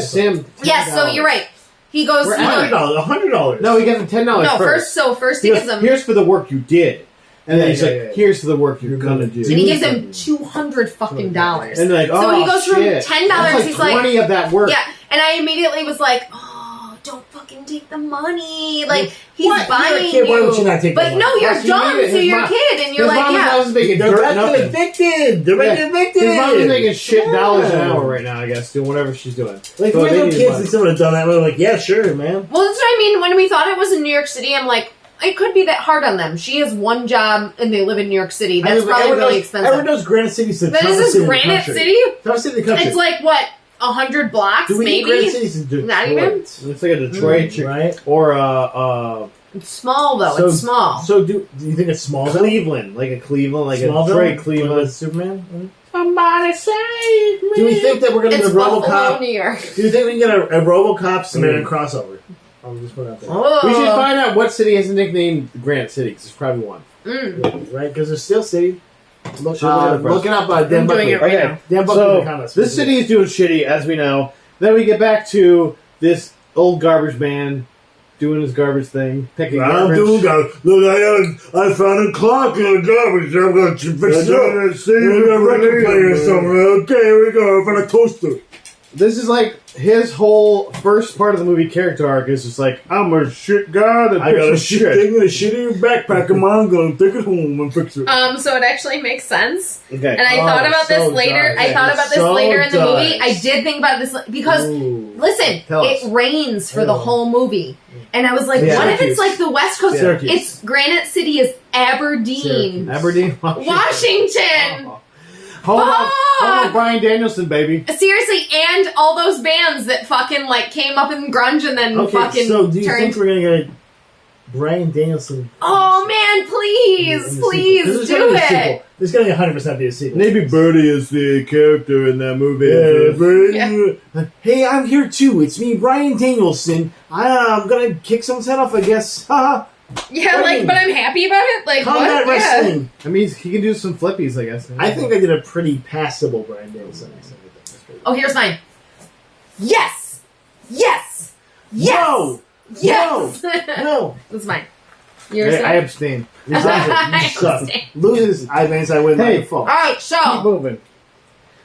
Speaker 1: Sam.
Speaker 3: Yes, so you're right. He goes,
Speaker 2: $100.
Speaker 1: No, he gives him $10
Speaker 3: No,
Speaker 1: first.
Speaker 3: first he
Speaker 1: He
Speaker 3: gives
Speaker 1: goes,
Speaker 3: him,
Speaker 1: here's for the work you did, and then
Speaker 2: Yeah,
Speaker 1: he's
Speaker 2: yeah,
Speaker 1: like,
Speaker 2: yeah.
Speaker 1: here's for the work you're gonna do.
Speaker 3: and he gives him $200 fucking dollars.
Speaker 1: And they're like,
Speaker 3: So
Speaker 1: oh,
Speaker 3: he goes from
Speaker 1: shit.
Speaker 3: $10,
Speaker 1: That's like
Speaker 3: he's like-
Speaker 1: 20 of that work.
Speaker 3: Yeah, and I immediately was like, oh, don't fucking take the money. Like, he's
Speaker 2: What?
Speaker 3: buying
Speaker 2: You're a kid, why would you not take the
Speaker 3: But
Speaker 2: money?
Speaker 3: no, you're
Speaker 1: Plus, you
Speaker 3: dumb
Speaker 1: need it.
Speaker 3: to
Speaker 1: His
Speaker 3: your
Speaker 1: mom-
Speaker 3: kid, and you're
Speaker 1: His
Speaker 3: like,
Speaker 1: mom's
Speaker 3: yeah.
Speaker 1: house is making
Speaker 2: They're
Speaker 1: dirt
Speaker 2: about to
Speaker 1: nothing.
Speaker 2: evicted. They're about to
Speaker 1: Yeah.
Speaker 2: evicted.
Speaker 1: His mom's making shit dollars an
Speaker 2: Yeah.
Speaker 1: hour right now, I guess, doing whatever she's doing.
Speaker 2: Like,
Speaker 1: So
Speaker 2: if we
Speaker 1: they
Speaker 2: little
Speaker 1: need
Speaker 2: kids
Speaker 1: money.
Speaker 2: and someone had done that, we're like, yeah, sure, man.
Speaker 3: Well, that's what I mean. When we thought it was in New York City, I'm like, it could be that hard on them. She has one job, and they live in New York City. That's probably really expensive.
Speaker 2: Everyone knows Granite City's the
Speaker 3: But
Speaker 2: toughest
Speaker 3: this
Speaker 2: city
Speaker 3: is
Speaker 2: in the
Speaker 3: Granite
Speaker 2: country.
Speaker 3: City?
Speaker 2: Toughest city in the country.
Speaker 3: It's like, what, 100 blocks,
Speaker 2: Do we think
Speaker 3: maybe?
Speaker 2: Granite City's in Detroit?
Speaker 3: Not even?
Speaker 1: It's like a Detroit chick.
Speaker 2: right?
Speaker 1: Or
Speaker 3: It's small, though.
Speaker 2: So-
Speaker 3: It's small.
Speaker 2: So do you think it's small?
Speaker 1: Cleveland, like a Cleveland, like
Speaker 2: Smallville?
Speaker 1: a Detroit,
Speaker 2: Like
Speaker 1: Cleveland.
Speaker 2: with Superman?
Speaker 1: Somebody save me.
Speaker 2: Do we think that we're going to
Speaker 3: It's
Speaker 2: get a
Speaker 3: Buffalo,
Speaker 2: RoboCop?
Speaker 3: New York.
Speaker 2: Do you think we can get a RoboCop Samaritan crossover? I'll just put it out there.
Speaker 3: Oh.
Speaker 1: We should find out what city has a nickname Granite City, because there's probably one.
Speaker 3: Mm.
Speaker 2: Right? Because there's still city. Look,
Speaker 1: Should look it up first.
Speaker 2: looking up Dan
Speaker 3: I'm doing
Speaker 2: Buckley.
Speaker 3: it right
Speaker 1: Okay.
Speaker 3: now.
Speaker 2: Dan Buckley in the
Speaker 1: So,
Speaker 2: comments.
Speaker 1: this city is doing shitty, as we know. Then we get back to this old garbage man doing his garbage thing, picking
Speaker 2: I'm
Speaker 1: garbage.
Speaker 2: doing garbage. Look, I found a clock in the garbage. I'm going to fix it up. There's a record player somewhere. Okay, here we go. I found a toaster.
Speaker 1: This is like his whole first part of the movie character arc is just like, I'm a shit guy that
Speaker 2: I got a
Speaker 1: picks
Speaker 2: shit thing and a shit in your backpack of mine. I'm going to take it home and fix it.
Speaker 3: So it actually makes sense.
Speaker 1: Okay.
Speaker 3: And I thought about this later.
Speaker 2: does.
Speaker 3: I thought about this
Speaker 1: So
Speaker 3: later in the
Speaker 1: does.
Speaker 3: movie. I did think about this because,
Speaker 2: Ooh.
Speaker 3: listen,
Speaker 1: Tell
Speaker 3: it
Speaker 1: us.
Speaker 3: rains for the
Speaker 2: Yeah.
Speaker 3: whole movie. And I was like,
Speaker 1: Yeah.
Speaker 3: what if it's
Speaker 2: Syracuse.
Speaker 3: like the West Coast?
Speaker 1: Syracuse.
Speaker 3: It's Granite City is Aberdeen.
Speaker 1: Aberdeen,
Speaker 3: Washington.
Speaker 1: Home of
Speaker 3: Fuck!
Speaker 1: Brian Danielson, baby.
Speaker 3: Seriously, and all those bands that fucking like came up in grunge and then
Speaker 2: Okay,
Speaker 3: fucking
Speaker 2: so do you
Speaker 3: turned.
Speaker 2: think we're going to get Brian Danielson?
Speaker 3: Oh man,
Speaker 2: in
Speaker 3: please,
Speaker 2: the sequel?
Speaker 3: please
Speaker 2: 'Cause there's
Speaker 3: do
Speaker 2: gonna be a
Speaker 3: it.
Speaker 2: sequel. There's going to 100% be a sequel.
Speaker 1: Maybe Birdie is the character in that movie.
Speaker 2: Hey, I'm here too. It's me, Brian Danielson. I'm gonna kick someone's head off, I guess. Haha.
Speaker 3: Yeah, like, but I'm happy about it. Like,
Speaker 2: Combat
Speaker 3: what? Yeah.
Speaker 2: wrestling.
Speaker 1: I mean, he can do some flippies, I guess.
Speaker 2: I think I did a pretty passable Brian Danielson.
Speaker 3: Oh, here's mine. Yes, yes, yes,
Speaker 2: No!
Speaker 3: yes.
Speaker 2: No!
Speaker 3: That's mine. Yours.
Speaker 1: I abstain.
Speaker 2: Exactly. You suck.
Speaker 3: abstain.
Speaker 2: Loses, I mean, I win
Speaker 1: Hey.
Speaker 2: by default.
Speaker 3: All right,
Speaker 1: Keep
Speaker 3: so
Speaker 1: moving.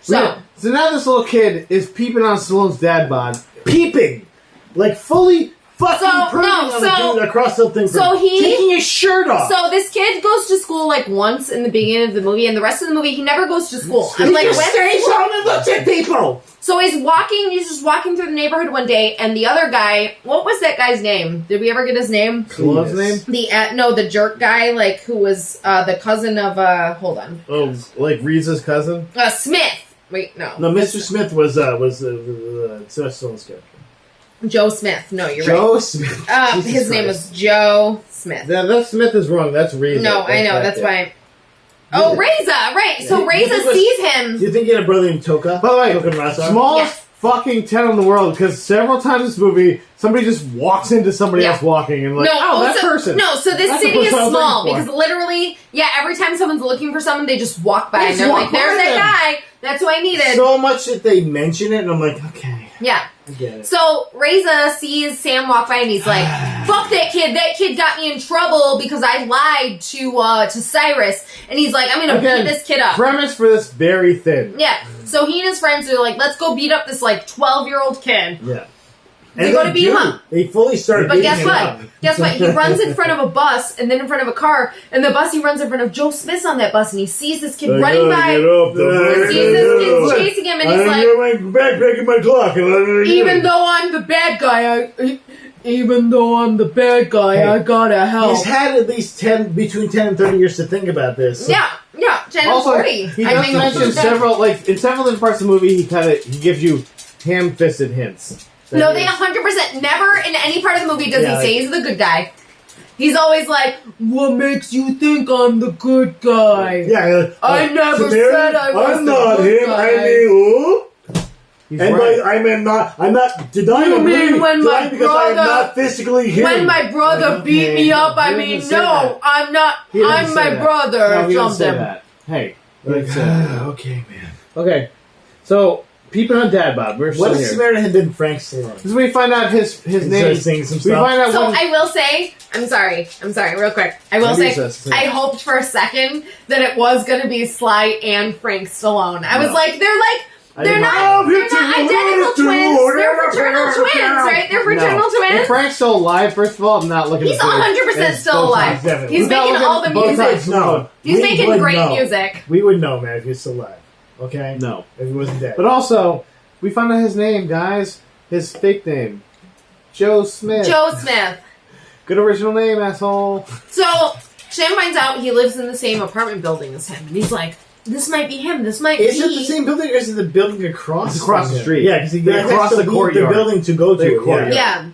Speaker 3: so
Speaker 1: So now this little kid is peeping on Stallone's dad bod.
Speaker 2: Peeping! Like fully fucking
Speaker 3: So,
Speaker 2: perving
Speaker 3: no,
Speaker 2: on
Speaker 3: so-
Speaker 2: the dude across the thing.
Speaker 3: so he-
Speaker 2: taking his shirt off.
Speaker 3: so this kid goes to school like once in the beginning of the movie, and the rest of the movie he never goes to school.
Speaker 2: he
Speaker 3: I'm like,
Speaker 2: just
Speaker 3: when?
Speaker 2: stays home and looks at people!
Speaker 3: So he's just walking through the neighborhood one day, and the other guy, what was that guy's name? Did we ever get his name?
Speaker 1: Stallone's name?
Speaker 3: The jerk guy, like who was the cousin of hold on,
Speaker 1: Oh, like Reese's cousin?
Speaker 3: Smith. Wait, no,
Speaker 2: No, Mr. Smith was Sylvester's character.
Speaker 3: Joe Smith. No, you're
Speaker 2: Joe Smith.
Speaker 3: right.
Speaker 2: Jesus
Speaker 3: His name
Speaker 2: Christ.
Speaker 3: was Joe Smith.
Speaker 1: Yeah, that Smith is wrong. That's Reese.
Speaker 3: No, I know. That's why. Oh, Reza, right. So
Speaker 2: Yeah.
Speaker 3: Reza
Speaker 2: He was-
Speaker 3: sees
Speaker 2: Do
Speaker 3: him.
Speaker 2: you think he had a brother named Toka?
Speaker 1: By the way,
Speaker 2: Toka Razar?
Speaker 1: smallest fucking 10 in the world because several times in this movie, somebody just walks into somebody else walking and like, that person.
Speaker 3: No, so this
Speaker 1: That's the
Speaker 3: city is
Speaker 1: person I was
Speaker 3: small
Speaker 1: looking for.
Speaker 3: because literally, every time someone's looking for someone, they just walk by
Speaker 1: They
Speaker 3: and
Speaker 1: just
Speaker 3: they're
Speaker 1: walk
Speaker 3: like, "There's
Speaker 1: by
Speaker 3: that guy. That's who I needed."
Speaker 2: So much that they mention it, and I'm like, okay,
Speaker 3: Yeah.
Speaker 2: I get it.
Speaker 3: So Reza sees Sam walk by and he's like, "Fuck that kid! That kid got me in trouble because I lied to Cyrus." And he's like, "I'm gonna beat this kid up."
Speaker 1: Premise for this very thin.
Speaker 3: Yeah. So he and his friends are like, "Let's go beat up this like 12-year-old kid."
Speaker 2: Yeah.
Speaker 3: They go to beat him up.
Speaker 2: They fully start
Speaker 3: But
Speaker 2: beating
Speaker 3: guess
Speaker 2: him
Speaker 3: what?
Speaker 2: up.
Speaker 3: Guess what? He runs in front of a bus and then in front of a car, and the bus he runs in front of Joe Smith's on that bus, and he sees this kid running by. He sees this kid chasing him, and he's like,
Speaker 2: my backpack and my clock.
Speaker 3: "Even though I'm the bad guy, I gotta help."
Speaker 2: He's had at least between 10 and 30 years to think about this.
Speaker 3: Yeah, 10 and
Speaker 1: Also,
Speaker 3: 40.
Speaker 1: he
Speaker 3: I
Speaker 1: does
Speaker 3: think
Speaker 1: mention
Speaker 3: it's-
Speaker 1: several, like, in several different parts of the movie, he gives you ham-fisted hints.
Speaker 3: No, they 100% never in any part of the movie does
Speaker 2: Yeah,
Speaker 3: he say he's the good guy. He's always like, "What makes you think I'm the good guy?"
Speaker 2: Yeah,
Speaker 3: I never said I was
Speaker 2: I'm
Speaker 3: the
Speaker 2: not
Speaker 3: good
Speaker 2: him.
Speaker 3: guy.
Speaker 2: I'm who?
Speaker 1: He's
Speaker 2: And
Speaker 1: right.
Speaker 2: I'm not denying.
Speaker 3: You mean when my
Speaker 2: because I am
Speaker 3: brother-
Speaker 2: not physically him.
Speaker 3: When my brother beat me up, I
Speaker 1: He
Speaker 3: mean,
Speaker 1: doesn't say
Speaker 3: no,
Speaker 1: that.
Speaker 3: I'm not.
Speaker 1: He doesn't
Speaker 3: I'm
Speaker 1: say
Speaker 3: my
Speaker 1: that.
Speaker 3: brother
Speaker 1: No,
Speaker 3: or
Speaker 1: he doesn't say
Speaker 3: something.
Speaker 1: that. Hey. he doesn't say that.
Speaker 2: Okay, man.
Speaker 1: Okay. So, peeping on Dad Bod. We're
Speaker 2: What
Speaker 1: still
Speaker 2: if
Speaker 1: here.
Speaker 2: Samaritan had been Frank Stallone?
Speaker 1: This is when we find out his name.
Speaker 2: Singing some
Speaker 1: We
Speaker 2: stuff.
Speaker 1: find out
Speaker 3: So
Speaker 1: when...
Speaker 3: I will say, I'm sorry, real quick. I will say,
Speaker 1: Jesus.
Speaker 3: I hoped for a second that it was going to be Sly and Frank Stallone. I was like, they're not identical twins. They're fraternal twins, right? They're fraternal
Speaker 1: If
Speaker 3: twins.
Speaker 1: Frank's still alive, first of all, I'm not looking
Speaker 3: He's
Speaker 1: at
Speaker 3: 100% still alive.
Speaker 2: definitely.
Speaker 3: He's making all the music.
Speaker 2: No.
Speaker 3: He's
Speaker 2: We
Speaker 3: making
Speaker 2: would
Speaker 3: great
Speaker 2: know.
Speaker 3: music.
Speaker 2: We would know, man, if he was still alive. Okay?
Speaker 1: No.
Speaker 2: If he wasn't dead.
Speaker 1: But also, we found out his name, guys. His fake name. Joe Smith.
Speaker 3: Joe Smith.
Speaker 1: Good original name, asshole.
Speaker 3: So Sam finds out he lives in the same apartment building as him, and he's like, "This might be him. This might
Speaker 2: Is
Speaker 3: be."
Speaker 2: it the same building or is it the building across?
Speaker 1: It's across
Speaker 2: from
Speaker 1: the
Speaker 2: him?
Speaker 1: street.
Speaker 2: Yeah, because he
Speaker 1: They
Speaker 2: has
Speaker 1: cross
Speaker 2: to
Speaker 1: the
Speaker 2: leave
Speaker 1: courtyard.
Speaker 2: the building to go
Speaker 1: The
Speaker 2: to.
Speaker 1: courtyard.
Speaker 3: Yeah.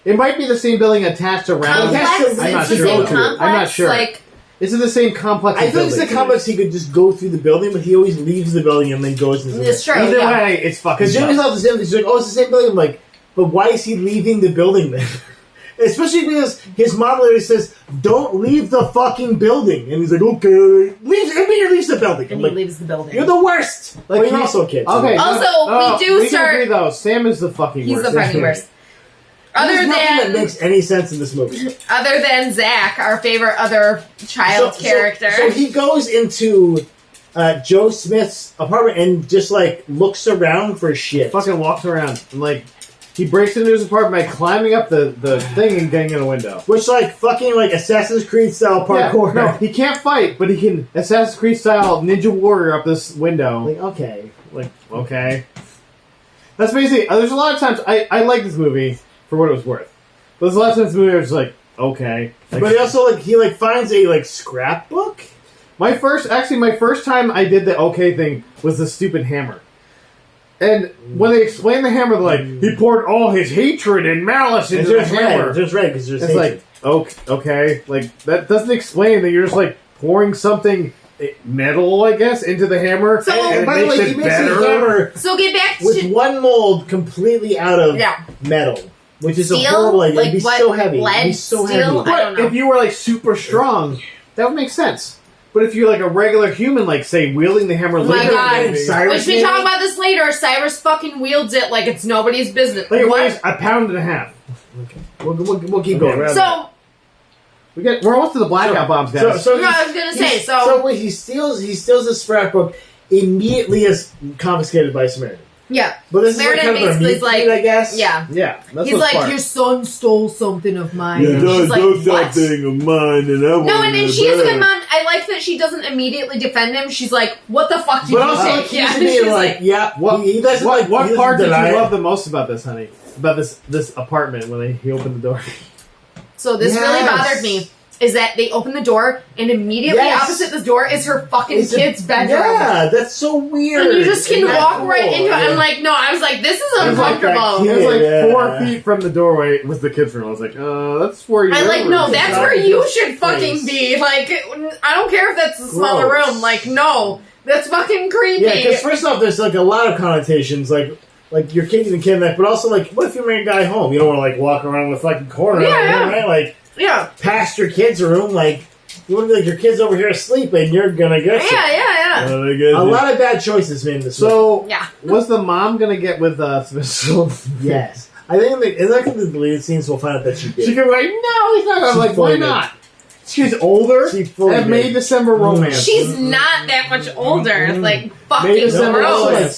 Speaker 1: It might be the same building attached around.
Speaker 3: Complex.
Speaker 1: I'm not
Speaker 3: It's the
Speaker 1: sure.
Speaker 3: same
Speaker 1: I'm
Speaker 3: complex.
Speaker 1: not sure.
Speaker 3: Like,
Speaker 1: Is it the same complex?
Speaker 2: I
Speaker 1: as
Speaker 2: think it's the
Speaker 1: buildings?
Speaker 2: complex he could just go through the building, but he always leaves the building and then goes into the
Speaker 3: it's true.
Speaker 1: Either
Speaker 3: Yeah.
Speaker 1: way, it's fucking.
Speaker 2: Because Jimmy
Speaker 1: dumb.
Speaker 2: thought the same thing. He's like, oh, it's the same building. I'm like, but why is he leaving the building then? Especially because his mom literally says, don't leave the fucking building. And he's like, okay. Immediately leaves the building.
Speaker 3: And
Speaker 2: I'm
Speaker 3: he
Speaker 2: like,
Speaker 3: leaves the building.
Speaker 2: you're the worst. Like,
Speaker 1: Like,
Speaker 2: you're
Speaker 1: he-
Speaker 2: also a kid.
Speaker 1: Okay.
Speaker 3: Also, we do
Speaker 1: can
Speaker 3: start-
Speaker 1: agree, though. Sam is the fucking
Speaker 3: He's
Speaker 1: worst.
Speaker 3: the fucking worst.
Speaker 2: There's nothing that makes any sense in this movie.
Speaker 3: Other than Zach, our favorite other child character.
Speaker 2: So he goes into Joe Smith's apartment and just like looks around for shit.
Speaker 1: Fucking walks around and like he breaks into his apartment by climbing up the thing and getting in a window.
Speaker 2: Which like fucking like Assassin's Creed style parkour.
Speaker 1: Yeah, no, he can't fight, but he can Assassin's Creed style Ninja Warrior up this window.
Speaker 2: Like okay.
Speaker 1: Like, okay. That's basically. There's a lot of times I like this movie for what it was worth. But there's a lot of times this movie I was like, okay. Like,
Speaker 2: But he also he finds a like scrapbook.
Speaker 1: my first time I did the okay thing was the stupid hammer. And when they explain the hammer, they're like, he poured all his hatred and malice into the hammer.
Speaker 2: There's red because there's
Speaker 1: It's like, okay, like that doesn't explain that you're just like pouring something metal, I guess, into the hammer,
Speaker 3: So-
Speaker 1: and it
Speaker 2: by the
Speaker 1: makes
Speaker 2: way,
Speaker 1: it
Speaker 2: he makes
Speaker 1: better.
Speaker 2: a hammer
Speaker 3: So get back
Speaker 2: with
Speaker 3: to
Speaker 2: one mold completely out of
Speaker 3: Yeah.
Speaker 2: metal, which is a
Speaker 3: Steel?
Speaker 2: horrible idea.
Speaker 3: Like
Speaker 2: It'd be
Speaker 3: what,
Speaker 2: so heavy.
Speaker 3: lead,
Speaker 2: It'd be so
Speaker 3: steel?
Speaker 2: heavy.
Speaker 3: I
Speaker 1: But
Speaker 3: don't know.
Speaker 1: if you were like super strong, that would make sense. But if you're like a regular human, like say wielding the hammer,
Speaker 3: Oh my
Speaker 1: later,
Speaker 3: God.
Speaker 1: maybe-
Speaker 2: Cyrus
Speaker 3: we should talk
Speaker 2: maybe?
Speaker 3: about this later. Cyrus fucking wields it like it's nobody's business.
Speaker 1: like it
Speaker 3: What?
Speaker 1: weighs a pound and a half.
Speaker 2: Okay. We'll keep
Speaker 1: Okay,
Speaker 2: going.
Speaker 1: right.
Speaker 3: So,
Speaker 1: We're almost to the blackout bombs, guys.
Speaker 2: So
Speaker 3: no, I was gonna say, so-
Speaker 2: So wait, he steals the scrapbook, immediately is confiscated by Samaritan.
Speaker 3: yeah.
Speaker 2: But this
Speaker 3: Samaritan
Speaker 2: is like kind of a
Speaker 3: basically
Speaker 2: meat
Speaker 3: is like,
Speaker 2: feed, I guess.
Speaker 3: Yeah.
Speaker 1: yeah, that's
Speaker 3: He's
Speaker 1: what's
Speaker 3: like,
Speaker 1: smart.
Speaker 3: your son stole something of mine.
Speaker 2: Yeah,
Speaker 3: And
Speaker 2: don't
Speaker 3: she's like, what?
Speaker 2: of mine, and I
Speaker 3: No, and then she is a good mom. I like that she doesn't immediately defend him. She's like, what the fuck did
Speaker 2: But
Speaker 3: you
Speaker 2: also,
Speaker 3: say?
Speaker 2: he's
Speaker 3: Yeah,
Speaker 2: being
Speaker 3: she's
Speaker 2: like, yeah,
Speaker 1: What,
Speaker 2: he doesn't
Speaker 1: what,
Speaker 2: like.
Speaker 1: what
Speaker 2: he doesn't
Speaker 1: part did you
Speaker 2: deny it.
Speaker 1: love the most about this, honey? About this apartment when he opened the door?
Speaker 3: So this really
Speaker 2: Yes.
Speaker 3: bothered me. Is that they open the door and immediately
Speaker 2: Yes.
Speaker 3: opposite the door is her fucking
Speaker 2: It's a-
Speaker 3: kid's bedroom.
Speaker 2: Yeah, that's so weird.
Speaker 3: And you just can
Speaker 2: Isn't that
Speaker 3: walk
Speaker 2: cool?
Speaker 3: right into it.
Speaker 2: Yeah.
Speaker 3: I'm like, no, I was like, this is
Speaker 2: It's like that
Speaker 3: uncomfortable.
Speaker 2: kid.
Speaker 1: It was like
Speaker 2: Yeah.
Speaker 1: 4 feet from the doorway was the kids' room. I was like, that's where you.
Speaker 3: I'm like, no, that's
Speaker 2: Not
Speaker 3: where
Speaker 2: in
Speaker 3: you
Speaker 2: this
Speaker 3: should fucking
Speaker 2: place.
Speaker 3: be. Like, I don't care if that's a smaller
Speaker 2: Gross.
Speaker 3: room. Like, no, that's fucking creepy.
Speaker 2: Yeah, because first off, there's like a lot of connotations. Like like your kid getting kidnapped, but also like, what if you bring a guy home? You don't want to like walk around with fucking corner, right? Like, past your kid's room, like you want to be like your kid's over here asleep, and you're gonna get a lot of bad choices made in this.
Speaker 1: So, was the mom gonna get with Smith?
Speaker 2: Yes, I think in the deleted scenes we'll find out that she did.
Speaker 1: She could be like, no, he's not. I'm like, why not? She's older. And May December romance.
Speaker 3: She's not that much older. Like fucking
Speaker 1: May December
Speaker 3: gross.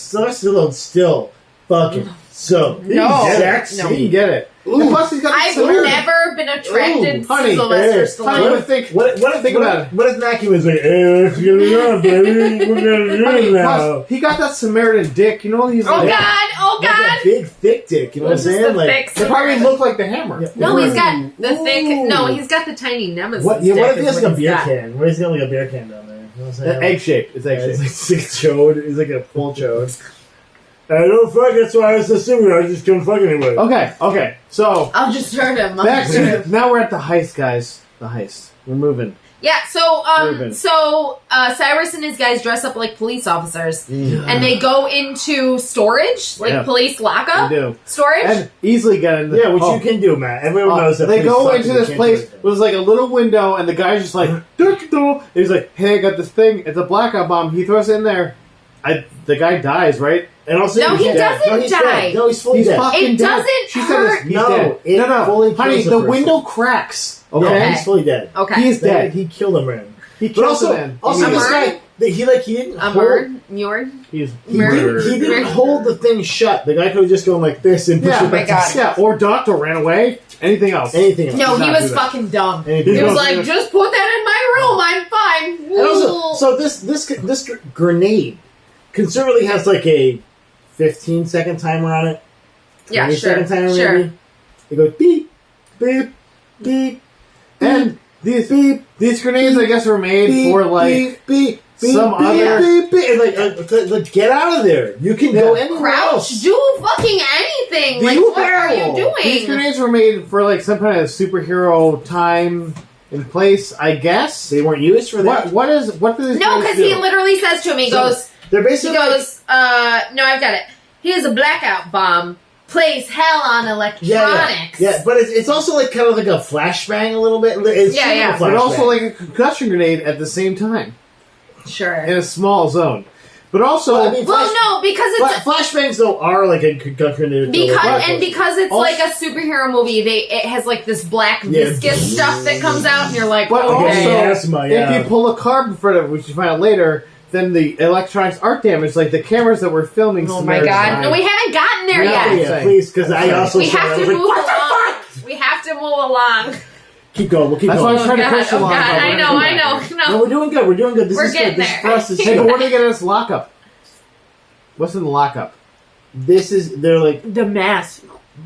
Speaker 2: Still fucking so
Speaker 1: sexy.
Speaker 3: No.
Speaker 1: He can get it. And plus, he's got
Speaker 3: I've never been attracted to
Speaker 1: honey,
Speaker 3: Sylvester Stallone.
Speaker 2: What if Mackie was like, hey, what's going on, baby? We're gonna do it now.
Speaker 1: Plus, he got that Samaritan dick. You know, he's
Speaker 3: Oh
Speaker 1: like,
Speaker 3: God!
Speaker 2: Like a big, thick dick. You know what I'm saying? Like,
Speaker 1: they probably look like the Hammer.
Speaker 2: Yeah.
Speaker 3: No, he's got the thick. No, he's got the tiny nemesis.
Speaker 2: What
Speaker 3: dick
Speaker 2: if he
Speaker 3: is
Speaker 2: has like a beer
Speaker 3: got.
Speaker 2: can? What if he's got like a beer can down there? You know what I'm saying?
Speaker 1: Egg shaped. It's egg
Speaker 2: It's
Speaker 1: shaped.
Speaker 2: like six chode. He's like a full chode. I don't fuck. That's why I was assuming I just couldn't fuck anyway.
Speaker 1: Okay. So
Speaker 3: I'll just hurt him.
Speaker 1: now we're at the heist, guys. The heist. We're moving.
Speaker 3: Yeah, so Cyrus and his guys dress up like police officers, and they go into storage, like police lockup
Speaker 1: They do.
Speaker 3: storage.
Speaker 1: And easily get in.
Speaker 2: Yeah, which you can do, Matt. Everyone knows that.
Speaker 1: They
Speaker 2: police
Speaker 1: go
Speaker 2: suck
Speaker 1: into
Speaker 2: and you
Speaker 1: this
Speaker 2: can't
Speaker 1: place.
Speaker 2: do
Speaker 1: It
Speaker 2: anything.
Speaker 1: was like a little window, and the guy's just like, and he's like, "Hey, I got this thing. It's a blackout bomb." He throws it in there. The guy dies, right?
Speaker 2: And also,
Speaker 3: No, he doesn't
Speaker 2: he's
Speaker 3: die.
Speaker 2: Dead. No, he's fully
Speaker 1: He's
Speaker 2: dead.
Speaker 1: fucking
Speaker 3: It
Speaker 1: dead.
Speaker 3: doesn't
Speaker 1: She
Speaker 3: hurt.
Speaker 1: said he's
Speaker 2: No,
Speaker 1: dead.
Speaker 2: it fully
Speaker 1: Honey,
Speaker 2: kills a
Speaker 1: the
Speaker 2: person.
Speaker 1: window cracks.
Speaker 2: Okay,
Speaker 3: Okay.
Speaker 2: he's fully dead.
Speaker 3: Okay.
Speaker 1: He's dead.
Speaker 2: He killed him, man.
Speaker 1: He
Speaker 2: But
Speaker 1: killed
Speaker 2: also,
Speaker 1: the man.
Speaker 2: also
Speaker 3: He
Speaker 2: this
Speaker 3: murdered?
Speaker 2: guy, he didn't hold.
Speaker 3: Murd?
Speaker 1: He's
Speaker 2: He
Speaker 1: murdered.
Speaker 2: didn't hold the thing shut. The guy could have just gone like this and push
Speaker 1: Yeah,
Speaker 2: it back.
Speaker 3: God.
Speaker 1: Yeah, or Doctor ran away. Anything else?
Speaker 2: Anything else.
Speaker 3: No,
Speaker 1: Did
Speaker 3: he
Speaker 1: not
Speaker 3: was
Speaker 1: do that.
Speaker 3: fucking dumb.
Speaker 2: Anything
Speaker 3: He was
Speaker 2: else.
Speaker 3: like, just put that in my room. I'm fine.
Speaker 2: And also, so this grenade conservatively has like a 15-second timer on it.
Speaker 3: Yeah,
Speaker 2: 20-second timer
Speaker 3: sure.
Speaker 2: maybe. It goes beep, beep, beep,
Speaker 1: And these grenades, I guess, were made
Speaker 2: beep,
Speaker 1: for like
Speaker 2: beep, beep,
Speaker 1: some
Speaker 2: beep,
Speaker 1: other.
Speaker 2: beep, beep, and like get out of there. You can go anywhere
Speaker 3: Crouch,
Speaker 2: else.
Speaker 3: do fucking anything.
Speaker 2: Do
Speaker 3: Like,
Speaker 2: you
Speaker 3: what are you
Speaker 2: barrel?
Speaker 1: These
Speaker 3: doing?
Speaker 1: grenades were made for like some kind of superhero time and place, I guess.
Speaker 2: They weren't used for that.
Speaker 1: What do these
Speaker 3: No,
Speaker 1: grenades
Speaker 3: because
Speaker 1: do?
Speaker 3: he literally says to him, he goes,
Speaker 2: They're basically
Speaker 3: no, I've got it. Here's a blackout bomb. Plays hell on electronics.
Speaker 2: Yeah, but it's also like kind of like a flashbang a little bit. It's
Speaker 3: Yeah,
Speaker 2: kind of
Speaker 3: yeah.
Speaker 2: a
Speaker 1: But
Speaker 2: flashbang.
Speaker 1: also like a concussion grenade at the same time
Speaker 3: Sure.
Speaker 1: in a small zone. But also,
Speaker 2: Well, I mean,
Speaker 3: Well, no, because it's
Speaker 2: flashbangs though are like a concussion grenade.
Speaker 3: because it's
Speaker 1: Also-
Speaker 3: like a superhero movie. It has like this black
Speaker 2: Yeah.
Speaker 3: viscous stuff that comes out, and you're like,
Speaker 1: but
Speaker 3: okay.
Speaker 1: also, if you pull a carbon from it, which you find out later, then the electronics aren't damaged. Like the cameras that were filming.
Speaker 3: Oh my
Speaker 1: Samaritan
Speaker 3: god!
Speaker 1: died.
Speaker 3: No, we haven't gotten there
Speaker 1: No,
Speaker 3: yet.
Speaker 2: Yeah, please, because I also
Speaker 3: We
Speaker 2: saw
Speaker 3: have
Speaker 2: it. I
Speaker 3: to
Speaker 2: was like,
Speaker 3: move
Speaker 2: what the
Speaker 3: along.
Speaker 2: fuck?
Speaker 3: We have to move along.
Speaker 2: Keep going. We'll keep
Speaker 1: That's why I was
Speaker 2: going.
Speaker 1: trying to push
Speaker 3: oh
Speaker 1: along.
Speaker 3: god!
Speaker 1: but
Speaker 3: I
Speaker 1: we're
Speaker 3: know,
Speaker 1: gonna
Speaker 3: I
Speaker 1: come back
Speaker 3: know,
Speaker 1: here.
Speaker 2: No,
Speaker 3: no.
Speaker 2: we're doing good. We're doing good. This
Speaker 3: We're
Speaker 2: is
Speaker 3: getting
Speaker 2: good. This is
Speaker 3: there.
Speaker 2: for us. This
Speaker 1: Hey, but
Speaker 2: is
Speaker 1: where do they get this lockup? What's in the lockup?
Speaker 2: they're like.
Speaker 3: The mask.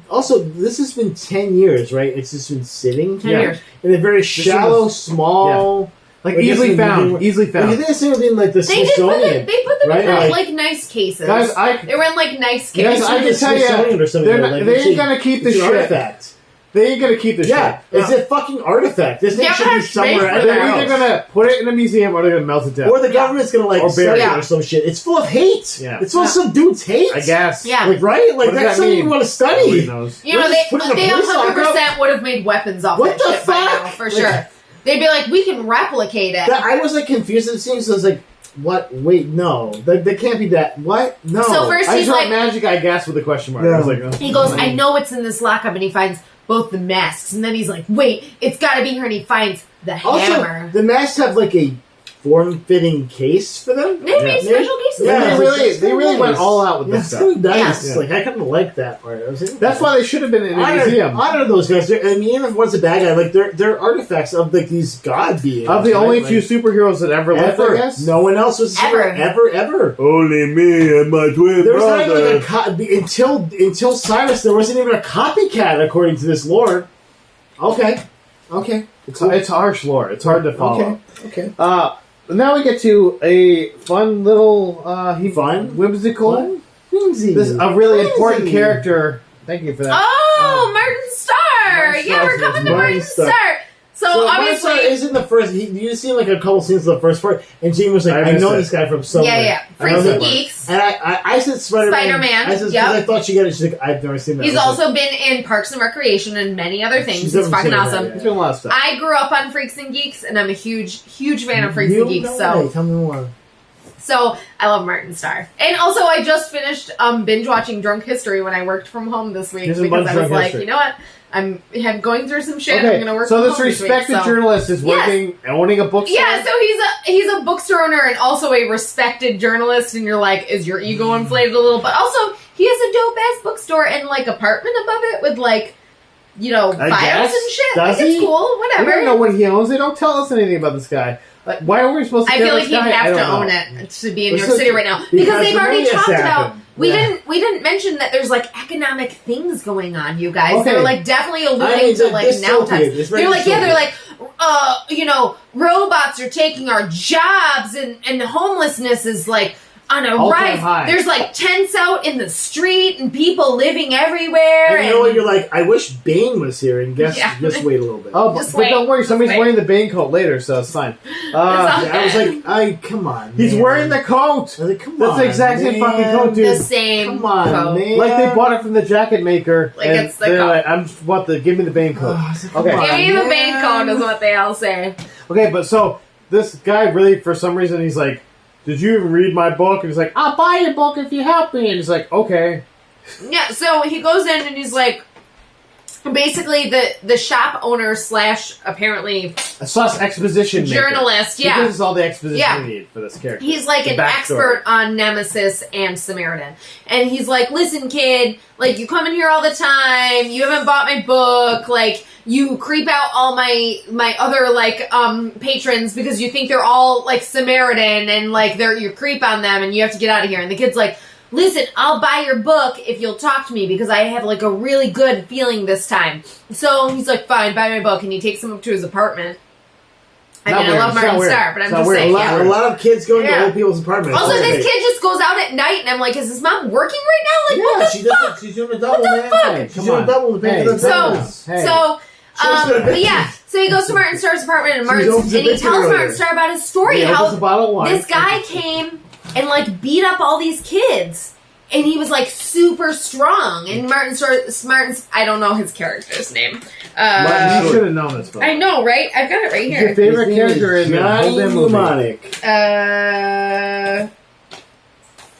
Speaker 2: Also, this has been 10 years, right? It's just been sitting
Speaker 3: 10 years.
Speaker 2: in a very shallow, small.
Speaker 1: Like
Speaker 2: Like,
Speaker 1: easily
Speaker 2: it's in
Speaker 1: found.
Speaker 2: the-
Speaker 1: Easily
Speaker 2: Like,
Speaker 1: found.
Speaker 2: you think it's in like the
Speaker 3: They did put
Speaker 2: Smithsonian?
Speaker 3: them. They put them
Speaker 2: right?
Speaker 3: in
Speaker 2: Like-
Speaker 3: nice cases.
Speaker 1: Guys,
Speaker 3: they were in like nice
Speaker 1: Guys,
Speaker 3: cases.
Speaker 1: I can tell you,
Speaker 2: Smithsonian or something.
Speaker 1: they're
Speaker 2: like,
Speaker 1: not- they
Speaker 2: it's
Speaker 1: ain't
Speaker 2: a-
Speaker 1: gonna keep the
Speaker 2: it's an
Speaker 1: shit.
Speaker 2: artifact.
Speaker 1: They ain't gonna keep this
Speaker 2: Yeah,
Speaker 1: shit.
Speaker 2: it's a fucking artifact. This thing
Speaker 3: Yeah,
Speaker 2: should
Speaker 3: but
Speaker 2: be
Speaker 3: there's space
Speaker 2: somewhere
Speaker 3: for
Speaker 2: anywhere
Speaker 1: They're
Speaker 3: that.
Speaker 1: either
Speaker 2: else.
Speaker 1: gonna put it in a museum or they're gonna melt it down.
Speaker 2: Or the government's gonna like
Speaker 1: Or
Speaker 2: sell
Speaker 1: bury
Speaker 2: it
Speaker 3: it.
Speaker 2: or some shit. It's full of hate.
Speaker 1: Yeah.
Speaker 2: It's full of some dude's hate.
Speaker 1: I guess.
Speaker 3: Yeah.
Speaker 2: Like right? Like
Speaker 1: What does
Speaker 2: that's
Speaker 1: that
Speaker 2: something
Speaker 1: mean?
Speaker 2: you want to
Speaker 1: Nobody
Speaker 2: study.
Speaker 1: knows.
Speaker 3: You know,
Speaker 2: We'll
Speaker 3: they
Speaker 2: just put it in a
Speaker 3: they
Speaker 2: police
Speaker 3: 100% would have made weapons off
Speaker 2: What
Speaker 3: that
Speaker 2: the
Speaker 3: shit by
Speaker 2: fuck?
Speaker 3: now, for
Speaker 2: Like-
Speaker 3: sure. They'd be like, we can replicate it.
Speaker 2: I was like confused at the scene, so I was like, "What? Wait, no, that can't be that. What? No."
Speaker 3: So first
Speaker 1: I
Speaker 3: he's
Speaker 1: just
Speaker 3: like,
Speaker 1: wrote magic, I guess, with a question mark.
Speaker 2: Yeah.
Speaker 1: I was like, oh.
Speaker 3: he goes, I know it's in this lockup, and he finds both the masks, and then he's like, wait, it's got to be her, and he finds the
Speaker 2: Also,
Speaker 3: hammer.
Speaker 2: the masks have like a form-fitting case for them.
Speaker 3: They made special cases.
Speaker 2: Yeah,
Speaker 1: They really went all out with
Speaker 2: Yeah,
Speaker 1: this
Speaker 2: it's
Speaker 1: stuff.
Speaker 2: really nice.
Speaker 1: Yeah.
Speaker 2: Like I kind of like that part. I was like,
Speaker 1: That's why they should have been in a museum.
Speaker 2: honor those guys. I mean, even if one's a bad guy, like they're artifacts of like these god beings.
Speaker 1: Of the
Speaker 2: right?
Speaker 1: only
Speaker 2: Like,
Speaker 1: few superheroes that ever lived, I
Speaker 2: ever.
Speaker 1: guess.
Speaker 2: No one else was
Speaker 3: Ever.
Speaker 2: ever.
Speaker 1: Only me and my twin
Speaker 2: There was not even like a until Cyrus. There wasn't even a copycat according to this lore. Okay.
Speaker 1: It's harsh lore. It's hard to follow.
Speaker 2: Okay.
Speaker 1: Now we get to a fun little, whimsical.
Speaker 2: Whimsy.
Speaker 1: This is a really important
Speaker 2: Whimsy.
Speaker 1: character. Thank you for that.
Speaker 3: Oh, Martin Starr!
Speaker 2: Martin
Speaker 3: Yeah, we're
Speaker 2: Starr.
Speaker 3: coming to
Speaker 2: Martin
Speaker 3: Martin
Speaker 2: Starr.
Speaker 3: Starr. So obviously,
Speaker 2: isn't the first. You see like a couple scenes of the first part, and Jamie was like, "I know this guy from somewhere."
Speaker 3: Yeah. Freaks and Geeks.
Speaker 2: And I said Spider-Man. I said because I thought she got it. She's like, "I've never seen that."
Speaker 3: He's also been in Parks and Recreation and many other things. He's fucking awesome.
Speaker 1: He's doing a lot of stuff.
Speaker 3: I grew up on Freaks and Geeks, and I'm a huge fan of Freaks and Geeks. So
Speaker 2: tell me more.
Speaker 3: So I love Martin Starr, and also I just finished binge watching Drunk History when I worked from home this week because I was like, you know what, I'm going through some shit.
Speaker 1: Okay,
Speaker 3: I'm gonna work.
Speaker 1: So
Speaker 3: from
Speaker 1: this
Speaker 3: home
Speaker 1: respected
Speaker 3: this week,
Speaker 1: journalist is working, owning a bookstore.
Speaker 3: Yeah, so he's a bookstore owner and also a respected journalist, and you're like, is your ego inflated a little? But also he has a dope ass bookstore and like apartment above it with like, you know, files and shit.
Speaker 1: Does
Speaker 3: like,
Speaker 1: he?
Speaker 3: It's cool. Whatever.
Speaker 1: We don't know what he owns. They don't tell us anything about this guy. Like, why are we supposed to?
Speaker 3: I feel like
Speaker 1: this
Speaker 3: he'd
Speaker 1: guy?
Speaker 3: have to own it to be in New York City right now because they've already talked about. We didn't mention that there's like economic things going on, you guys.
Speaker 1: Okay.
Speaker 3: They're like definitely alluding to like now times. They're like, they're like, you know, robots are taking our jobs and homelessness is like on a rise.
Speaker 1: High.
Speaker 3: There's like tents out in the street and people living everywhere.
Speaker 2: And you know what? You're like, I wish Bane was here, and just wait a little bit.
Speaker 1: Oh, but don't worry, somebody's wearing the Bane coat later, so it's fine.
Speaker 2: I was like, come on.
Speaker 1: He's wearing the coat.
Speaker 2: I was like, come on.
Speaker 1: That's the exact same fucking coat, dude.
Speaker 3: The same
Speaker 2: come on,
Speaker 3: coat.
Speaker 2: Man.
Speaker 1: Like they bought it from the jacket maker.
Speaker 3: Like
Speaker 1: and
Speaker 3: it's the
Speaker 1: they're
Speaker 3: coat.
Speaker 1: like, give me the Bane coat. Okay.
Speaker 3: Give me the Bane coat is what they all say.
Speaker 1: Okay, but so this guy really, for some reason, he's like, did you even read my book? And he's like, I'll buy your book if you help me. And he's like, okay.
Speaker 3: Yeah, so he goes in and he's like, basically the shop owner / apparently
Speaker 1: a sus exposition
Speaker 3: journalist,
Speaker 1: maker. This is all the exposition we need for this character.
Speaker 3: He's like an expert on Nemesis and Samaritan. And he's like, listen, kid, like, you come in here all the time, you haven't bought my book, like, you creep out all my other, like, patrons because you think they're all, like, Samaritan and, like, you creep on them and you have to get out of here. And the kid's like, listen, I'll buy your book if you'll talk to me because I have, like, a really good feeling this time. So he's like, fine, buy my book. And he takes him up to his apartment. I love Martin Starr, but I'm just saying.
Speaker 2: A lot of kids go into old people's apartments.
Speaker 3: Also, this kid just goes out at night, and I'm like, is his mom working right now? Like, what the fuck?
Speaker 2: She's doing a double,
Speaker 3: man. What the fuck?
Speaker 2: She's doing a double to pay for the
Speaker 3: but yeah, so he goes to Martin Starr's apartment, and he tells Martin Starr about his story, how this guy came and, like, beat up all these kids. And he was, like, super strong. And Martin's, I don't know his character's name.
Speaker 1: You should have known this, though.
Speaker 3: I know, right? I've got it right here.
Speaker 1: Your favorite character in the
Speaker 2: Mnemonic.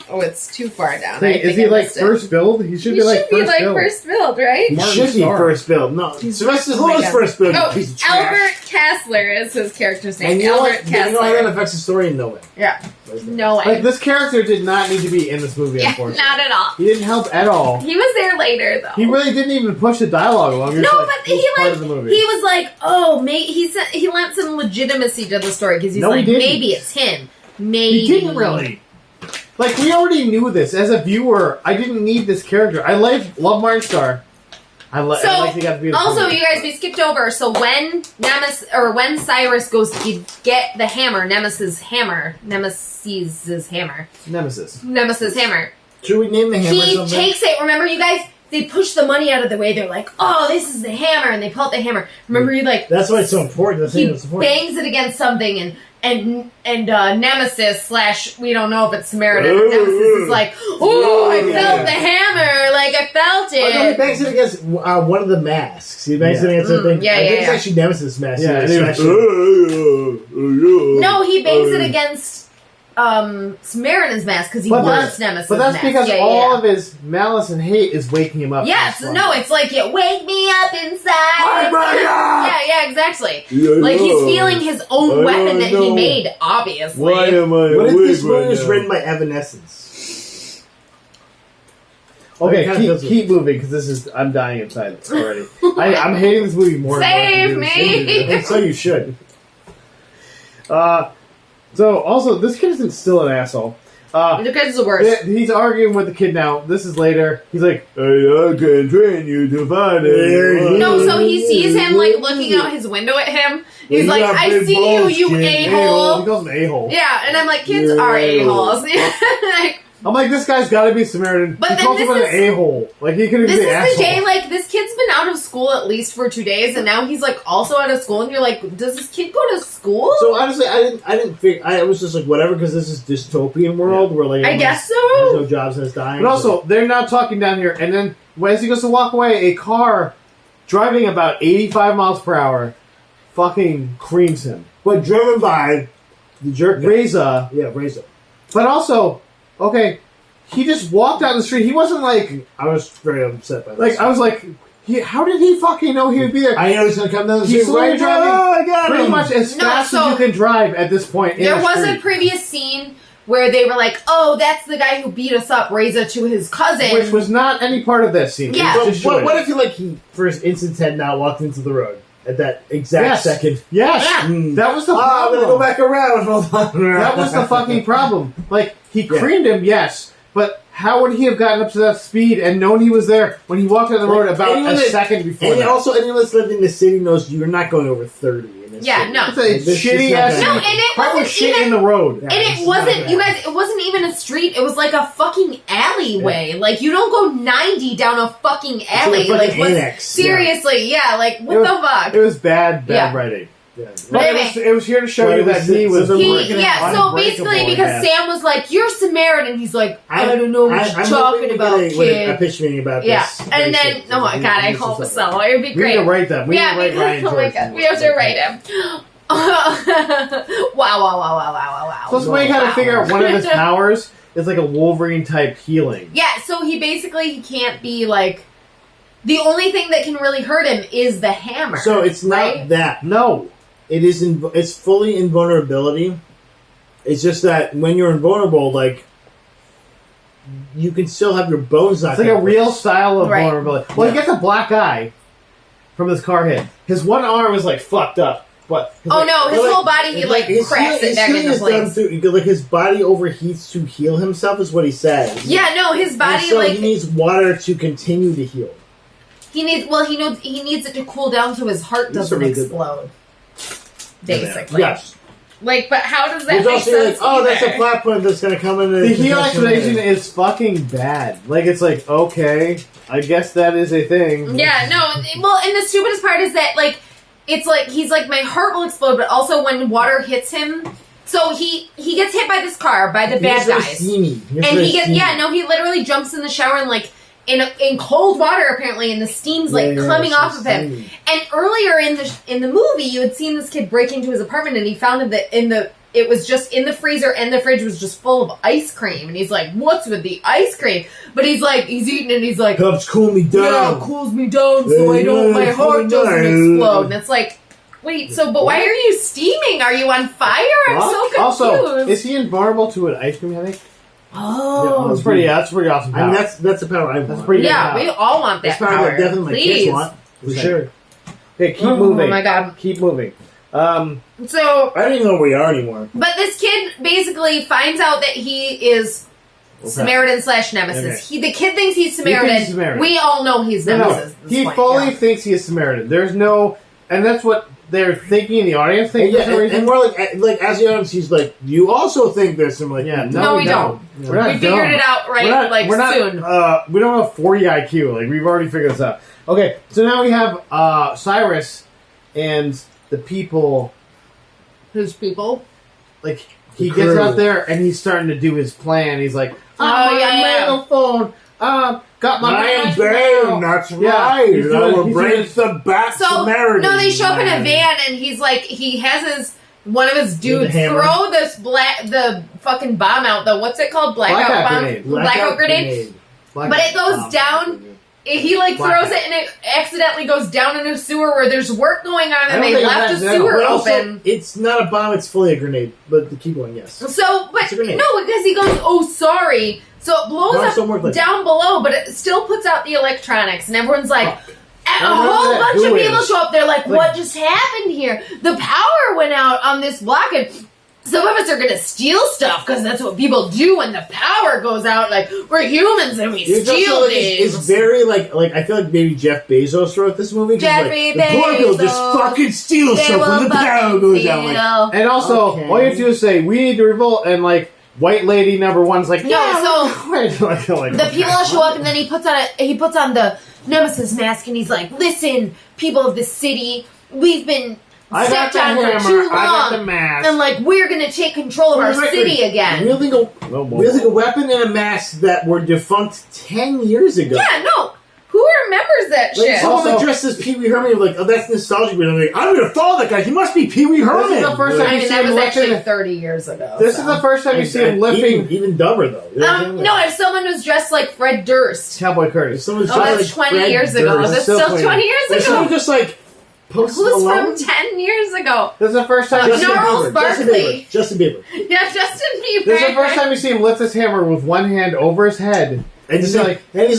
Speaker 3: Oh, it's too far down.
Speaker 1: Hey, is he like first build? He should be like
Speaker 3: first build, right?
Speaker 2: He should be first build. No, Sylvester Stallone's first build.
Speaker 3: Oh, Albert Kassler is his character's name.
Speaker 2: And you know
Speaker 3: Albert Kassler.
Speaker 2: You know how that affects the story in no way.
Speaker 3: Yeah. No way.
Speaker 1: Like, this character did not need to be in this movie, unfortunately.
Speaker 3: Not at all.
Speaker 1: He didn't help at all.
Speaker 3: He was there later, though.
Speaker 1: He really didn't even push the dialogue along.
Speaker 3: No, but he was like, oh, he lent some legitimacy to the story because he's like, maybe it's him. Maybe.
Speaker 1: He didn't really. Like, we already knew this. As a viewer, I didn't need this character. I love Martin Starr.
Speaker 3: Also, you guys, we skipped over. So when Cyrus goes to get the hammer, Nemesis' hammer.
Speaker 2: Should we name the hammer?
Speaker 3: He takes it. Remember, you guys? They push the money out of the way. They're like, "Oh, this is the hammer," and they pull out the hammer. Remember,
Speaker 2: That's why it's so important.
Speaker 3: He bangs it against something, and Nemesis / we don't know if it's Samaritan. Nemesis is like, "Oh, I felt the hammer. Like I felt it."
Speaker 2: No, he bangs it against one of the masks. He bangs it against something. I think it's actually Nemesis' mask.
Speaker 3: No, he bangs it against Samaritan's mask because he wants Nemesis'
Speaker 1: But that's
Speaker 3: mask.
Speaker 1: because all of his malice and hate is waking him up.
Speaker 3: Yes, it's like, wake me up inside. Yeah, exactly. Like, he's feeling his own weapon that he made, obviously.
Speaker 2: Why am I What if this movie was written by Evanescence?
Speaker 1: Okay, keep moving, because I'm dying inside already. I'm hating this movie more
Speaker 3: and more. Save me!
Speaker 2: And so you should.
Speaker 1: So, also, this kid isn't still an asshole.
Speaker 3: The kid's the worst.
Speaker 1: He's arguing with the kid now. This is later. He's like, I can train you to find it.
Speaker 3: No, so he sees him, like, looking out his window at him. He's like, I see you, you a-hole.
Speaker 1: He calls him a-hole.
Speaker 3: Yeah, and I'm like, kids are a-holes.
Speaker 1: I'm like, this guy's got to be Samaritan.
Speaker 3: But
Speaker 1: he calls him an a-hole. Like, he could be the asshole.
Speaker 3: This is the day, like, this kid's been out of school at least for 2 days, and now he's like also out of school, and you're like, does this kid go to school?
Speaker 2: So honestly, I didn't figure. I was just like, whatever, because this is dystopian world where like
Speaker 3: I guess so.
Speaker 2: There's no jobs and it's dying.
Speaker 1: But also, they're now talking down here, and then as he goes to walk away, a car driving about 85 miles per hour fucking creams him.
Speaker 2: But driven by the jerk guy.
Speaker 1: Reza.
Speaker 2: Yeah, Reza.
Speaker 1: But also, okay, he just walked down the street. He wasn't like...
Speaker 2: I was very upset by this.
Speaker 1: Like, I was like, how did he fucking know he would be there?
Speaker 2: I know he's going to come down the street.
Speaker 1: He's slowly driving
Speaker 2: I got
Speaker 1: pretty
Speaker 2: him.
Speaker 1: much as fast as you can drive at this point in
Speaker 3: There
Speaker 1: the
Speaker 3: was
Speaker 1: street.
Speaker 3: a previous scene where they were like, oh, that's the guy who beat us up, Reza, to his cousin.
Speaker 1: Which was not any part of that scene.
Speaker 3: Yeah.
Speaker 1: It was just showing
Speaker 2: What
Speaker 1: it.
Speaker 2: if he for his instant had not walked into the road at that exact second?
Speaker 1: Yes.
Speaker 3: Yeah.
Speaker 1: That was the
Speaker 2: I'm
Speaker 1: problem.
Speaker 2: going to go back around. Hold on.
Speaker 1: That was the fucking problem. Like, he creamed him, yes, but how would he have gotten up to that speed and known he was there when he walked on the road about a second before
Speaker 2: and
Speaker 1: that?
Speaker 2: also, anyone that's lived in the city knows you're not going over 30 in this city.
Speaker 3: no.
Speaker 1: It's a
Speaker 2: This
Speaker 1: shitty
Speaker 2: is
Speaker 1: ass.
Speaker 3: No, and it
Speaker 1: Probably
Speaker 3: wasn't
Speaker 1: shit
Speaker 3: even-
Speaker 1: in the road.
Speaker 2: Yeah.
Speaker 3: And
Speaker 2: This
Speaker 3: it
Speaker 2: is
Speaker 3: wasn't,
Speaker 2: not
Speaker 3: you
Speaker 2: bad.
Speaker 3: guys, it wasn't even a street. It was like a fucking alleyway. Like, you don't go 90 down a fucking alley.
Speaker 2: like a
Speaker 3: Like,
Speaker 2: fucking
Speaker 3: what's,
Speaker 2: annex,
Speaker 3: seriously, yeah, like, what the fuck?
Speaker 1: It was bad
Speaker 3: Yeah.
Speaker 1: writing.
Speaker 2: Yeah.
Speaker 1: But
Speaker 3: Anyway.
Speaker 1: it was here to show
Speaker 2: But
Speaker 1: you
Speaker 2: it was-
Speaker 1: that he was
Speaker 2: so
Speaker 1: working
Speaker 3: Yeah,
Speaker 1: on
Speaker 3: so
Speaker 1: Unbreakable,
Speaker 3: basically,
Speaker 1: I
Speaker 3: because
Speaker 1: guess.
Speaker 3: Sam was like, you're Samaritan. He's like, I don't know what you're
Speaker 2: I'm
Speaker 3: talking
Speaker 2: hoping
Speaker 3: about,
Speaker 2: to get a
Speaker 3: kid.
Speaker 2: pitch meeting about
Speaker 3: Yeah,
Speaker 2: this.
Speaker 3: and then, oh my god, I hope so. It would be
Speaker 1: We
Speaker 3: great.
Speaker 1: need to write them. We
Speaker 3: Yeah,
Speaker 1: need to write Ryan
Speaker 3: oh my
Speaker 1: George.
Speaker 3: god, we have to write him. wow.
Speaker 1: So this way you kind of figure out one of his powers is like a Wolverine type healing.
Speaker 3: Yeah, so he can't be like, the only thing that can really hurt him is the hammer.
Speaker 2: So it's not
Speaker 3: right?
Speaker 2: that.
Speaker 1: No.
Speaker 2: It is. It's fully invulnerability. It's just that when you're invulnerable, like you can still have your bones not.
Speaker 1: It's like a real style of
Speaker 3: Right.
Speaker 1: vulnerability. Well, he gets a black eye from this car hit. His one arm is like fucked up. But his,
Speaker 3: Oh
Speaker 1: like,
Speaker 3: no, his
Speaker 2: Well,
Speaker 3: whole body, he
Speaker 2: It's
Speaker 3: like
Speaker 2: his
Speaker 3: cracks
Speaker 2: healing-
Speaker 3: it back
Speaker 2: his
Speaker 3: into
Speaker 2: healing is done
Speaker 3: place.
Speaker 2: through, like his body overheats to heal himself, is what he says.
Speaker 3: Yeah, no, his
Speaker 2: And
Speaker 3: body
Speaker 2: so
Speaker 3: like
Speaker 2: he needs water to continue to heal.
Speaker 3: he needs it to cool down so his heart
Speaker 2: He's
Speaker 3: doesn't
Speaker 2: really good.
Speaker 3: explode. Basically.
Speaker 2: Yes.
Speaker 3: Like, but how does that
Speaker 2: There's
Speaker 3: make
Speaker 2: also
Speaker 3: sense?
Speaker 2: like, oh, that's a
Speaker 3: either?
Speaker 2: plot point that's going to come into
Speaker 1: the heal
Speaker 2: connection
Speaker 1: explanation
Speaker 2: later.
Speaker 1: is fucking bad. Like, it's like, okay, I guess that is a thing.
Speaker 3: Yeah, no. Well, and the stupidest part is that, like, it's like, he's like, my heart will explode, but also when water hits him, so he gets hit by this car, by the bad
Speaker 2: He's very
Speaker 3: guys.
Speaker 2: steamy. He's
Speaker 3: And
Speaker 2: very
Speaker 3: he gets,
Speaker 2: steamy.
Speaker 3: he literally jumps in the shower and, like, in cold water, apparently, and the steam's, like, coming
Speaker 2: it's
Speaker 3: off of him.
Speaker 2: steamy.
Speaker 3: And earlier in the movie, you had seen this kid break into his apartment, and he found that it was just in the freezer, and the fridge was just full of ice cream. And he's like, what's with the ice cream? But he's like, he's eating it, and he's like,
Speaker 2: Helps cool me down.
Speaker 3: yeah, it cools me down so my heart doesn't explode. And it's like, wait, but why are you steaming? Are you on fire? I'm so confused.
Speaker 1: Also, is he invulnerable to an ice cream headache?
Speaker 3: Oh.
Speaker 1: That's pretty awesome
Speaker 2: I mean,
Speaker 1: power.
Speaker 2: that's the power I want.
Speaker 1: That's pretty
Speaker 3: Yeah,
Speaker 1: good
Speaker 3: we all want that
Speaker 2: That's power
Speaker 3: power.
Speaker 2: that definitely my
Speaker 3: Please.
Speaker 2: kids want. For sure.
Speaker 1: Okay, keep
Speaker 3: Oh
Speaker 1: moving.
Speaker 3: my god.
Speaker 1: Keep moving.
Speaker 3: So,
Speaker 2: I don't even know where we are anymore.
Speaker 3: but this kid basically finds out that he is Samaritan / Nemesis.
Speaker 1: Okay.
Speaker 3: The kid thinks he's
Speaker 1: He thinks
Speaker 3: Samaritan.
Speaker 1: he's Samaritan.
Speaker 3: We all know he's
Speaker 1: No,
Speaker 3: Nemesis. at this
Speaker 1: he
Speaker 3: point,
Speaker 1: fully
Speaker 3: yeah.
Speaker 1: thinks he is Samaritan. There's no, and that's what they're thinking. The audience
Speaker 2: And,
Speaker 1: thinks.
Speaker 2: yeah, and we're like as the audience, he's like, you also think this. I'm like,
Speaker 1: Yeah,
Speaker 3: No, we don't.
Speaker 1: We're not
Speaker 3: We figured
Speaker 1: dumb.
Speaker 3: it out
Speaker 1: We're not, we're not,
Speaker 3: soon.
Speaker 1: we don't have 40 IQ. Like, we've already figured this out. Okay, so now we have Cyrus and the people.
Speaker 3: Whose people?
Speaker 1: Like, he
Speaker 2: The
Speaker 1: gets
Speaker 2: crew.
Speaker 1: out there and he's starting to do his plan. He's like,
Speaker 3: Oh, yeah.
Speaker 1: megaphone. Got my
Speaker 2: Ryan
Speaker 1: mail."
Speaker 2: Bam, that's
Speaker 1: Yeah,
Speaker 2: right.
Speaker 1: he's
Speaker 2: I
Speaker 1: doing-
Speaker 2: will
Speaker 1: he's
Speaker 2: break
Speaker 1: doing-
Speaker 2: the back
Speaker 3: So,
Speaker 2: Samaritan.
Speaker 3: no, they show up in a
Speaker 2: man.
Speaker 3: van, and he's like, he has one of his dudes
Speaker 2: hammer.
Speaker 3: throw the fucking bomb out, what's it called? Blackout bomb?
Speaker 1: grenade.
Speaker 3: Blackout grenade.
Speaker 1: Black
Speaker 3: But it goes
Speaker 1: bomb.
Speaker 3: down. He like
Speaker 1: Blackout.
Speaker 3: throws it and it accidentally goes down in a sewer where there's work going on
Speaker 1: I
Speaker 3: and
Speaker 1: don't
Speaker 3: they
Speaker 1: think
Speaker 3: left a
Speaker 1: that's that.
Speaker 3: sewer
Speaker 2: But also,
Speaker 3: open.
Speaker 2: it's not a bomb; it's fully a grenade. But keep going, yes.
Speaker 3: So, but
Speaker 2: It's a grenade.
Speaker 3: no, because he goes, oh, sorry. So it blows
Speaker 2: Bombs
Speaker 3: up
Speaker 2: don't work like
Speaker 3: down below, but it still puts out the electronics, and everyone's like, a
Speaker 1: Whatever
Speaker 3: whole
Speaker 1: that
Speaker 3: bunch of
Speaker 1: do
Speaker 3: people
Speaker 1: is.
Speaker 3: show up. They're like,
Speaker 1: Like-
Speaker 3: what just happened here? The power went out on this block, and some of us are gonna steal stuff because that's what people do when the power goes out. Like, we're humans and we
Speaker 2: It's
Speaker 3: steal
Speaker 2: also, like,
Speaker 3: things.
Speaker 2: it's very like I feel like maybe Jeff Bezos wrote this movie. 'Cause,
Speaker 3: Jeffrey
Speaker 2: like, the poor people just
Speaker 3: Bezos.
Speaker 2: fucking steal
Speaker 3: They
Speaker 2: stuff when
Speaker 3: will
Speaker 2: the power
Speaker 3: fucking
Speaker 2: goes out. Like,
Speaker 3: steal.
Speaker 1: And also,
Speaker 2: Okay.
Speaker 1: all you have to do is say, we need to revolt, and like, white lady number one's like,
Speaker 3: No,
Speaker 1: yeah,
Speaker 3: so
Speaker 1: like,
Speaker 3: the people that show up, and then he puts on Nemesis mask, and he's like, "Listen, people of the city, we've been stepped on for
Speaker 2: hammer,
Speaker 3: too
Speaker 2: I got the
Speaker 3: long,
Speaker 2: mask.
Speaker 3: and like we're gonna take control of our city again."
Speaker 2: Wielding a weapon and a mask that were defunct 10 years ago.
Speaker 3: Yeah, no. Who remembers that
Speaker 2: Like,
Speaker 3: shit?
Speaker 2: someone that dressed as Pee Wee Herman, like, oh, that's nostalgic. But I'm like, I'm gonna follow that guy. He must be Pee Wee Herman.
Speaker 1: This is the first time
Speaker 3: I
Speaker 1: you
Speaker 3: mean,
Speaker 1: see
Speaker 3: that
Speaker 1: him
Speaker 3: was actually
Speaker 1: lifting.
Speaker 3: 30 years ago.
Speaker 1: This is the first time you see him lifting.
Speaker 2: Even dumber though.
Speaker 3: No, if someone was dressed like Fred Durst.
Speaker 1: Cowboy Curtis.
Speaker 2: Someone's
Speaker 3: Oh, that's
Speaker 2: like
Speaker 3: 20
Speaker 2: Fred
Speaker 3: years ago.
Speaker 2: Durst.
Speaker 3: That's still 20 years
Speaker 2: Like,
Speaker 3: ago.
Speaker 2: someone just like Post
Speaker 3: Who's
Speaker 2: Malone?
Speaker 3: from 10 years ago?
Speaker 1: This is the first time.
Speaker 3: Gnarls Barkley.
Speaker 2: Justin Bieber.
Speaker 3: Yeah, Justin Bieber.
Speaker 1: This is the first time you see him lift his hammer with one hand over his head.
Speaker 2: And he's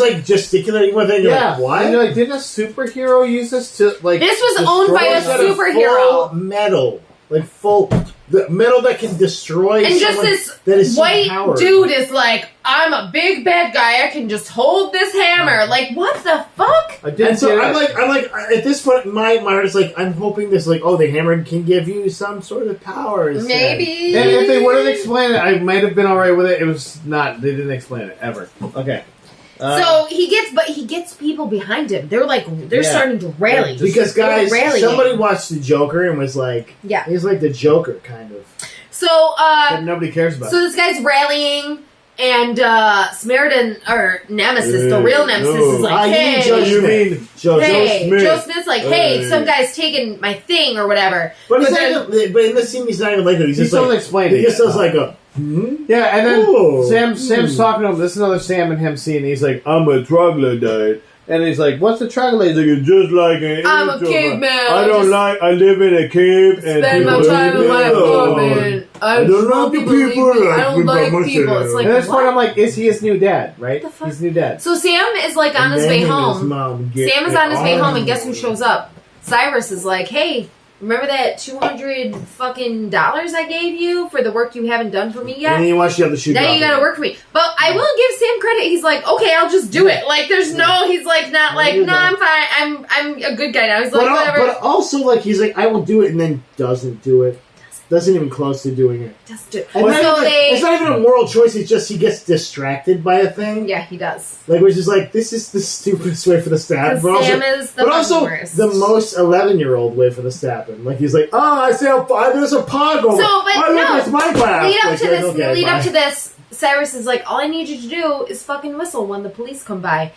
Speaker 2: like gesticulating with it. And you're like, what?
Speaker 1: And you're like, didn't a superhero use this to like?
Speaker 3: This was owned by a
Speaker 2: He's got
Speaker 3: superhero.
Speaker 2: full metal, like full the metal that can destroy.
Speaker 3: And just
Speaker 2: someone
Speaker 3: this
Speaker 2: that is
Speaker 3: white
Speaker 2: superpowered.
Speaker 3: dude is like, I'm a big bad guy. I can just hold this hammer. Like, what the fuck?
Speaker 1: I didn't
Speaker 2: And so
Speaker 1: get
Speaker 2: I'm
Speaker 1: it.
Speaker 2: like, at this point, my heart is like, I'm hoping this, like, oh, the hammer can give you some sort of powers.
Speaker 3: Maybe.
Speaker 1: And if they would have explained it, I might have been alright with it. It was not. They didn't explain it ever. Okay.
Speaker 3: So he gets people behind him. They're
Speaker 1: Yeah.
Speaker 3: starting to rally.
Speaker 2: Because guys,
Speaker 3: They're rallying.
Speaker 2: somebody watched the Joker and was like,
Speaker 3: Yeah.
Speaker 2: he's like the Joker kind of.
Speaker 3: So
Speaker 1: that nobody cares about.
Speaker 3: so this guy's rallying, and Samaritan or Nemesis, the real Nemesis, is like, hey,
Speaker 2: Joe
Speaker 3: Joe Smith's like, hey,
Speaker 2: Hey.
Speaker 3: some guy's taking my thing or whatever.
Speaker 2: But
Speaker 3: then-
Speaker 2: but in this scene, he's not even like that. He's
Speaker 1: He
Speaker 2: just
Speaker 1: still
Speaker 2: like,
Speaker 1: explained
Speaker 2: he
Speaker 1: it
Speaker 2: just
Speaker 1: yet.
Speaker 2: does like a,
Speaker 1: Yeah, and then
Speaker 2: Ooh.
Speaker 1: Sam's talking to him. This is another Sam and him scene. He's like, I'm a troglodyte. And he's like, what's a troglodyte? He's like, it's just like an
Speaker 3: I'm a
Speaker 1: angel,
Speaker 3: caveman.
Speaker 1: but I
Speaker 3: I
Speaker 1: don't
Speaker 3: just
Speaker 1: like, I live in a cave and
Speaker 3: Spend my
Speaker 1: people
Speaker 3: time in my
Speaker 1: live alone."
Speaker 3: apartment.
Speaker 2: I don't like the people
Speaker 3: I don't like people. It's like,
Speaker 1: And that's
Speaker 3: what?
Speaker 1: point I'm like, is he his new dad, right?
Speaker 3: What the fuck?
Speaker 1: His new dad.
Speaker 3: So Sam is like on his way home. Sam is on his way home, and guess who shows up? Cyrus is like, hey, remember that $200 fucking dollars I gave you for the work you haven't done for me yet?
Speaker 2: And he wants you to have the shoe.
Speaker 3: Now you gotta work for me. But I will give Sam credit. He's like, okay, I'll just do it. Like, there's no, he's like, not like, no, I'm fine. I'm a good guy now. He's like, whatever.
Speaker 2: But also, like, he's like, I will do it, and then doesn't do it. Doesn't even close to doing it.
Speaker 3: Just do it.
Speaker 2: And it's not even a moral choice. It's just he gets distracted by a thing.
Speaker 3: Yeah, he does.
Speaker 2: Like, which is like, this is the stupidest way for the stab.
Speaker 3: Because Sam is the
Speaker 2: but also
Speaker 3: worst.
Speaker 2: the most 11-year-old way for the stabbing. Like, he's like, oh, I see there's a pod over.
Speaker 3: So, but
Speaker 2: oh, look,
Speaker 3: no.
Speaker 2: it's my class.
Speaker 3: Lead up
Speaker 2: Like,
Speaker 3: to this.
Speaker 2: okay,
Speaker 3: lead
Speaker 2: bye.
Speaker 3: up to this. Cyrus is like, all I need you to do is fucking whistle when the police come by.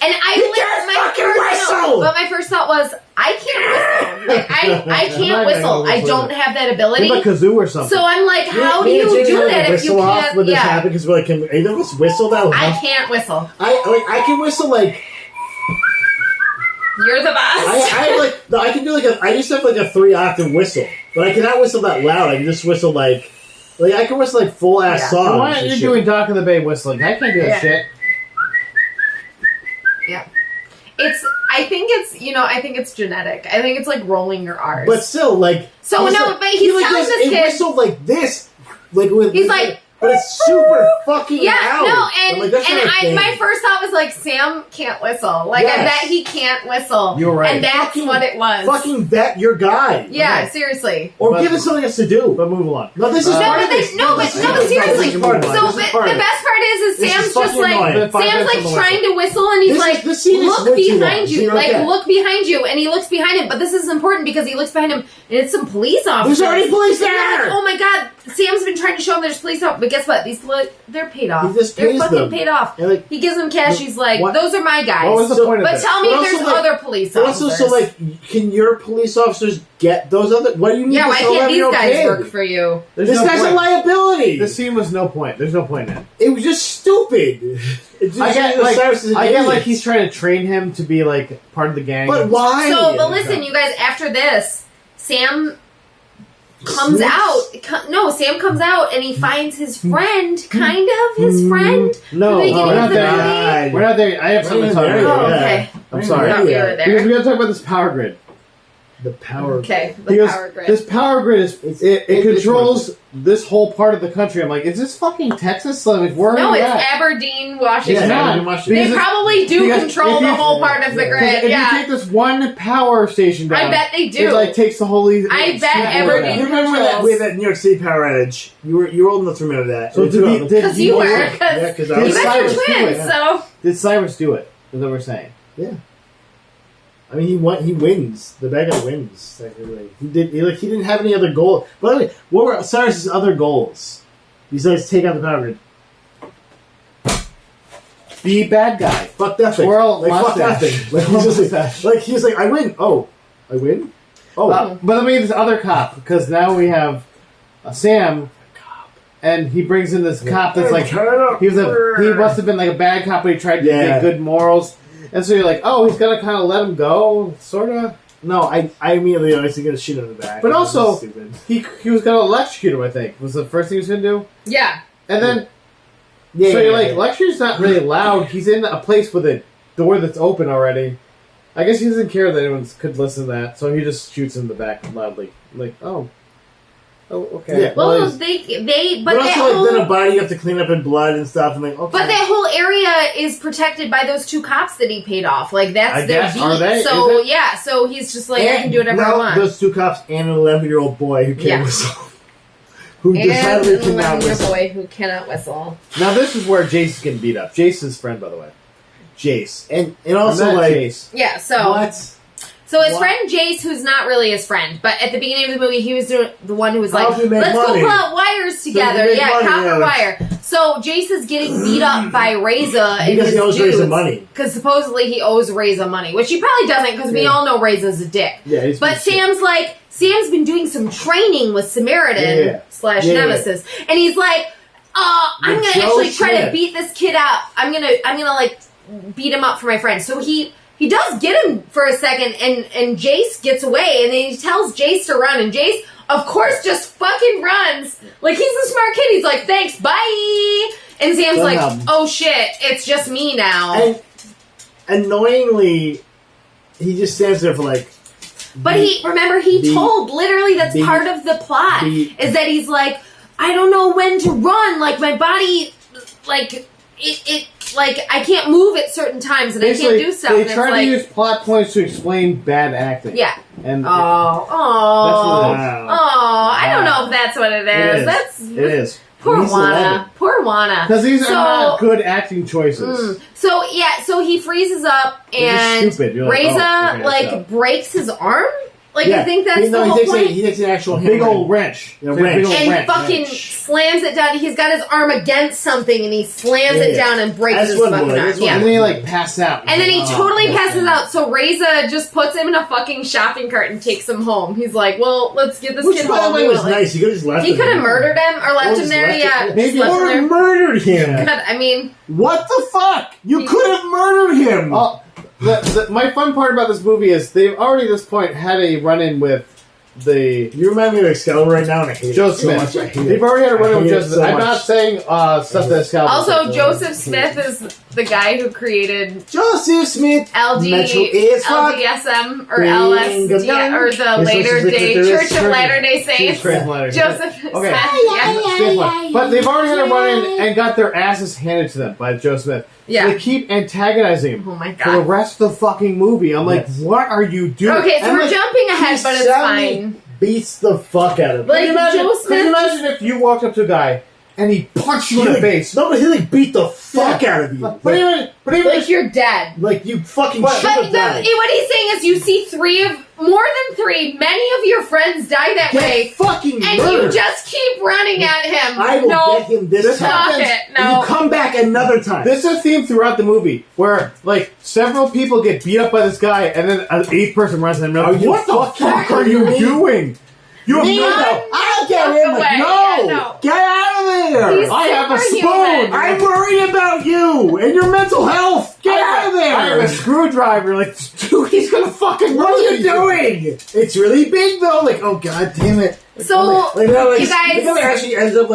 Speaker 3: And But my first thought was, I can't whistle. Like I can't whistle. I don't have that ability.
Speaker 1: Like a kazoo or something.
Speaker 3: So I'm like, how do
Speaker 2: Me and
Speaker 3: you
Speaker 2: Jamie
Speaker 3: do
Speaker 2: had
Speaker 3: that
Speaker 2: to
Speaker 3: if you
Speaker 2: whistle off
Speaker 3: can't?
Speaker 2: when this
Speaker 3: Yeah,
Speaker 2: happened because we're like, can either of us whistle that?
Speaker 3: I can't whistle.
Speaker 2: I can whistle like.
Speaker 3: You're the best.
Speaker 2: I can do like I used to have like a 3-octave whistle, but I cannot whistle that loud. I can just whistle like I can whistle like full ass
Speaker 3: Yeah.
Speaker 2: songs.
Speaker 1: Why aren't you doing Dock in the Bay whistling? I can't do that
Speaker 3: Yeah.
Speaker 1: shit.
Speaker 3: Yeah. I think it's genetic. I think it's like rolling your R's.
Speaker 2: But still, like
Speaker 3: So
Speaker 2: he's
Speaker 3: no,
Speaker 2: like,
Speaker 3: but he's
Speaker 2: he, like,
Speaker 3: telling
Speaker 2: does
Speaker 3: this
Speaker 2: a
Speaker 3: kid-
Speaker 2: whistle like this, like with
Speaker 3: He's like,
Speaker 2: but it's super fucking
Speaker 3: yeah,
Speaker 2: loud.
Speaker 3: no, and
Speaker 2: like, that's not a thing.
Speaker 3: my first thought was like, Sam can't whistle. Like, I
Speaker 2: Yes.
Speaker 3: bet he can't whistle.
Speaker 1: You're right.
Speaker 3: And that's
Speaker 2: Fucking-
Speaker 3: what it was.
Speaker 2: fucking bet your guy.
Speaker 3: Yeah,
Speaker 1: Okay.
Speaker 3: seriously.
Speaker 2: Or
Speaker 1: But-
Speaker 2: give it something else to do.
Speaker 1: But move along.
Speaker 2: No, this is
Speaker 1: No,
Speaker 2: part
Speaker 3: but
Speaker 2: of this.
Speaker 3: seriously.
Speaker 2: This is part of it.
Speaker 3: So
Speaker 2: This is
Speaker 3: but
Speaker 2: part
Speaker 3: the
Speaker 2: of it.
Speaker 3: best part is
Speaker 2: This is
Speaker 3: Sam's just
Speaker 2: fucking
Speaker 3: like
Speaker 2: annoying.
Speaker 3: Sam's like trying to whistle and he's like,
Speaker 2: this scene is
Speaker 3: look
Speaker 2: way too
Speaker 3: behind
Speaker 2: long.
Speaker 3: you,
Speaker 2: See,
Speaker 3: like
Speaker 2: that.
Speaker 3: look behind you, and he looks behind him. But this is important because he looks behind him and it's some police officers.
Speaker 2: There's already police
Speaker 3: And he's
Speaker 2: there!
Speaker 3: like, oh my god, Sam's been trying to show him there's police out, but guess what? They're paid off.
Speaker 2: He just
Speaker 3: They're
Speaker 2: pays
Speaker 3: fucking
Speaker 2: them.
Speaker 3: paid off.
Speaker 2: And, like,
Speaker 3: He gives them cash. He's like,
Speaker 2: what-
Speaker 3: those are my guys.
Speaker 1: What was the point of
Speaker 3: But
Speaker 1: this?
Speaker 3: tell me
Speaker 2: But
Speaker 3: if there's
Speaker 2: also, like-
Speaker 3: other police
Speaker 2: But
Speaker 3: officers.
Speaker 2: also, so like, can your police officers get those other? Why do you need
Speaker 3: yeah, why
Speaker 2: this
Speaker 3: can't these
Speaker 2: 11-year-old
Speaker 3: guys
Speaker 2: kid?
Speaker 3: work for you?
Speaker 1: There's
Speaker 2: This
Speaker 1: no
Speaker 2: guy's
Speaker 1: point.
Speaker 2: a liability.
Speaker 1: This scene was no point. There's no point in it.
Speaker 2: It was just stupid. It just
Speaker 1: I get like
Speaker 2: Cyrus is an
Speaker 1: I get
Speaker 2: idiot.
Speaker 1: like he's trying to train him to be like part of the gang.
Speaker 2: But why?
Speaker 3: So, but listen, you guys. After this, Sam comes
Speaker 2: Snitch?
Speaker 3: out. Sam comes out and he finds his friend, kind of his friend.
Speaker 1: No,
Speaker 3: Beginning
Speaker 1: we're
Speaker 3: of
Speaker 1: not
Speaker 3: the
Speaker 1: there.
Speaker 3: movie?
Speaker 1: Yet. We're not there. I have something to talk
Speaker 2: We're
Speaker 1: about.
Speaker 3: Oh,
Speaker 2: Yeah.
Speaker 3: okay.
Speaker 1: I'm sorry.
Speaker 3: I thought we were there.
Speaker 1: Because we got to talk about this power grid.
Speaker 2: The power.
Speaker 3: Okay, the
Speaker 1: Because
Speaker 3: power grid.
Speaker 1: this power grid is it
Speaker 2: it's
Speaker 1: controls this whole part of the country. I'm like, is this fucking Texas? Like, where
Speaker 3: No,
Speaker 1: are you
Speaker 3: it's
Speaker 1: at?
Speaker 3: Aberdeen, Washington.
Speaker 1: It's not.
Speaker 2: Because
Speaker 3: They
Speaker 1: it's-
Speaker 3: probably do
Speaker 1: because
Speaker 3: control
Speaker 1: if
Speaker 3: the
Speaker 1: you-
Speaker 3: whole part of the
Speaker 2: yeah.
Speaker 3: grid.
Speaker 1: If
Speaker 3: Yeah,
Speaker 1: you take this one power station down,
Speaker 3: I bet they do.
Speaker 1: it like takes the whole.
Speaker 3: I bet Aberdeen-
Speaker 2: You remember that we had that New York City power outage? You were old enough to remember that.
Speaker 1: So did
Speaker 3: because you were.
Speaker 2: Yeah,
Speaker 3: Because
Speaker 2: because
Speaker 1: Did
Speaker 3: you guys
Speaker 1: Cyrus
Speaker 3: are
Speaker 1: do
Speaker 3: twins,
Speaker 1: it?
Speaker 3: so
Speaker 1: Did Cyrus do it? Is what we're saying.
Speaker 2: Yeah. I mean, he wins. The bad guy wins. Technically, he didn't have any other goal. By the way, what were Cyrus's other goals? Besides take out the power grid.
Speaker 1: Be bad guy.
Speaker 2: Fuck that thing. Fuck that thing. He was like, I win. Oh, I win. Oh,
Speaker 1: but I mean, this other cop because now we have Sam. And he brings in this cop that's like he must have been like a bad cop, but he tried to get good morals. And so you're like, oh, he's gonna kind of let him go, sort of.
Speaker 2: No, I immediately was gonna shoot him in the back.
Speaker 1: But also, he was gonna electrocute him. I think was the first thing he was gonna do.
Speaker 3: Yeah.
Speaker 1: And then, so you're like, electrocution's not really loud. He's in a place with a door that's open already. I guess he doesn't care that anyone could listen to that, so he just shoots him in the back loudly. Like, oh, okay.
Speaker 3: Yeah, well, but
Speaker 2: also, then a body you have to clean up in blood and stuff, and like, okay.
Speaker 3: But that whole area is protected by those 2 cops that he paid off. Like that's their beat.
Speaker 1: Are they?
Speaker 3: So yeah, so he's just like, I can do whatever I want.
Speaker 2: Those 2 cops and an 11-year-old boy who can't whistle. Who decidedly cannot whistle.
Speaker 3: Boy who cannot whistle.
Speaker 1: Now this is where Jace is getting beat up. Jace is his friend, by the way. Jace,
Speaker 2: and also like
Speaker 1: Jace.
Speaker 3: Yeah. So
Speaker 2: what?
Speaker 3: So his friend Jace, who's not really his friend, but at the beginning of the movie, he was the one who was like, "Let's go pull out wires together." Yeah, copper wire. So Jace is getting beat up by Reza and
Speaker 2: because
Speaker 3: his
Speaker 2: he owes
Speaker 3: dudes,
Speaker 2: Reza money.
Speaker 3: because supposedly he owes Reza money, which he probably doesn't, because we all know Reza's a dick.
Speaker 2: Yeah,
Speaker 3: but Sam's been doing some training with Samaritan / Nemesis, and he's like, I'm gonna actually try to beat this kid out. I'm gonna like beat him up for my friend. So he does get him for a second, and Jace gets away, and then he tells Jace to run, and Jace, of course, just fucking runs. Like, he's a smart kid. He's like, thanks, bye! And Sam's like, oh shit, it's just me now.
Speaker 2: And annoyingly, he just stands there for like...
Speaker 3: But he told, literally, that's part of the plot, is that he's like, I don't know when to run, like, my body, like, it like, I can't move at certain times, and basically, I can't do stuff.
Speaker 1: They try to use plot points to explain bad acting.
Speaker 3: Yeah.
Speaker 1: And
Speaker 3: I don't know if that's what it is.
Speaker 1: It is.
Speaker 3: Poor Juana.
Speaker 1: Because these are not good acting choices.
Speaker 3: So he freezes up, and Reza, breaks his arm? Like, I think that's the whole point.
Speaker 2: He takes an actual
Speaker 1: big old wrench.
Speaker 3: And fucking slams it down. He's got his arm against something, and he slams it down and breaks his fucking arm.
Speaker 1: Yeah. And then he, passes out.
Speaker 3: And then he totally passes out, so Reza just puts him in a fucking shopping cart and takes him home. He's like, well, let's get this kid home.
Speaker 2: Which, by the way, was nice. He could have just left him.
Speaker 3: He could have murdered him, or left him there,
Speaker 2: Maybe or murdered him.
Speaker 3: I mean...
Speaker 2: What the fuck? You could have murdered him!
Speaker 1: My fun part about this movie is they've already at this point had a run-in with
Speaker 2: You remind me of Excalibur right now, and I hate
Speaker 1: Joe Smith.
Speaker 2: So much.
Speaker 1: They've already had a run-in with Joe Smith. I'm not saying stuff that Excalibur.
Speaker 3: Also, Joseph Smith is the guy who created
Speaker 2: Joseph Smith
Speaker 3: LDSM or LSD or the Latter Day Church of Latter Day Saints. Joseph Smith.
Speaker 1: But they've already had a run-in and got their asses handed to them by Joe Smith.
Speaker 3: Yeah.
Speaker 1: So they keep antagonizing him for the rest of the fucking movie. I'm like, what are you doing?
Speaker 3: Okay, so we're jumping ahead, but it's fine.
Speaker 2: Beats the fuck out of him.
Speaker 3: Like, Joe Smith.
Speaker 1: Can you imagine if you walked up to a guy and he punched you in the face?
Speaker 2: No, but he beat the fuck out of you.
Speaker 1: But even
Speaker 3: you're dead.
Speaker 2: Like, you fucking should have died.
Speaker 3: What he's saying is you see more than three, many of your friends die that way.
Speaker 2: Fucking
Speaker 3: and you just keep running at him.
Speaker 2: I will get him this time. And you come back another time.
Speaker 1: This is a theme throughout the movie where, several people get beat up by this guy and then an eighth person runs at him. What the fuck are you doing? You have
Speaker 2: I'll get him. No! Get out of there!
Speaker 1: I have a spoon!
Speaker 2: I'm worried about you and your mental health! Get out of there!
Speaker 1: I have a screwdriver. Dude, he's gonna fucking
Speaker 2: What are you doing? It's really big though. Oh god damn it.
Speaker 3: So, you guys...
Speaker 2: actually ends up,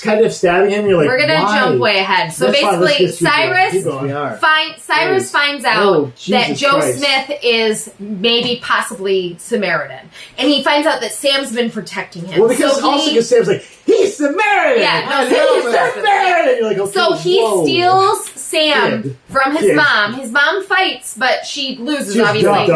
Speaker 2: kind of stabbing him. You're like,
Speaker 3: we're gonna jump way ahead. So basically, Cyrus finds out that Joe Smith is maybe possibly Samaritan. And he finds out that Sam's been protecting him.
Speaker 2: Well, because Sam's like, he's Samaritan!
Speaker 3: Yeah,
Speaker 2: he's Samaritan! You're like, okay,
Speaker 3: so he steals Sam from his mom. His mom fights, but she loses, obviously.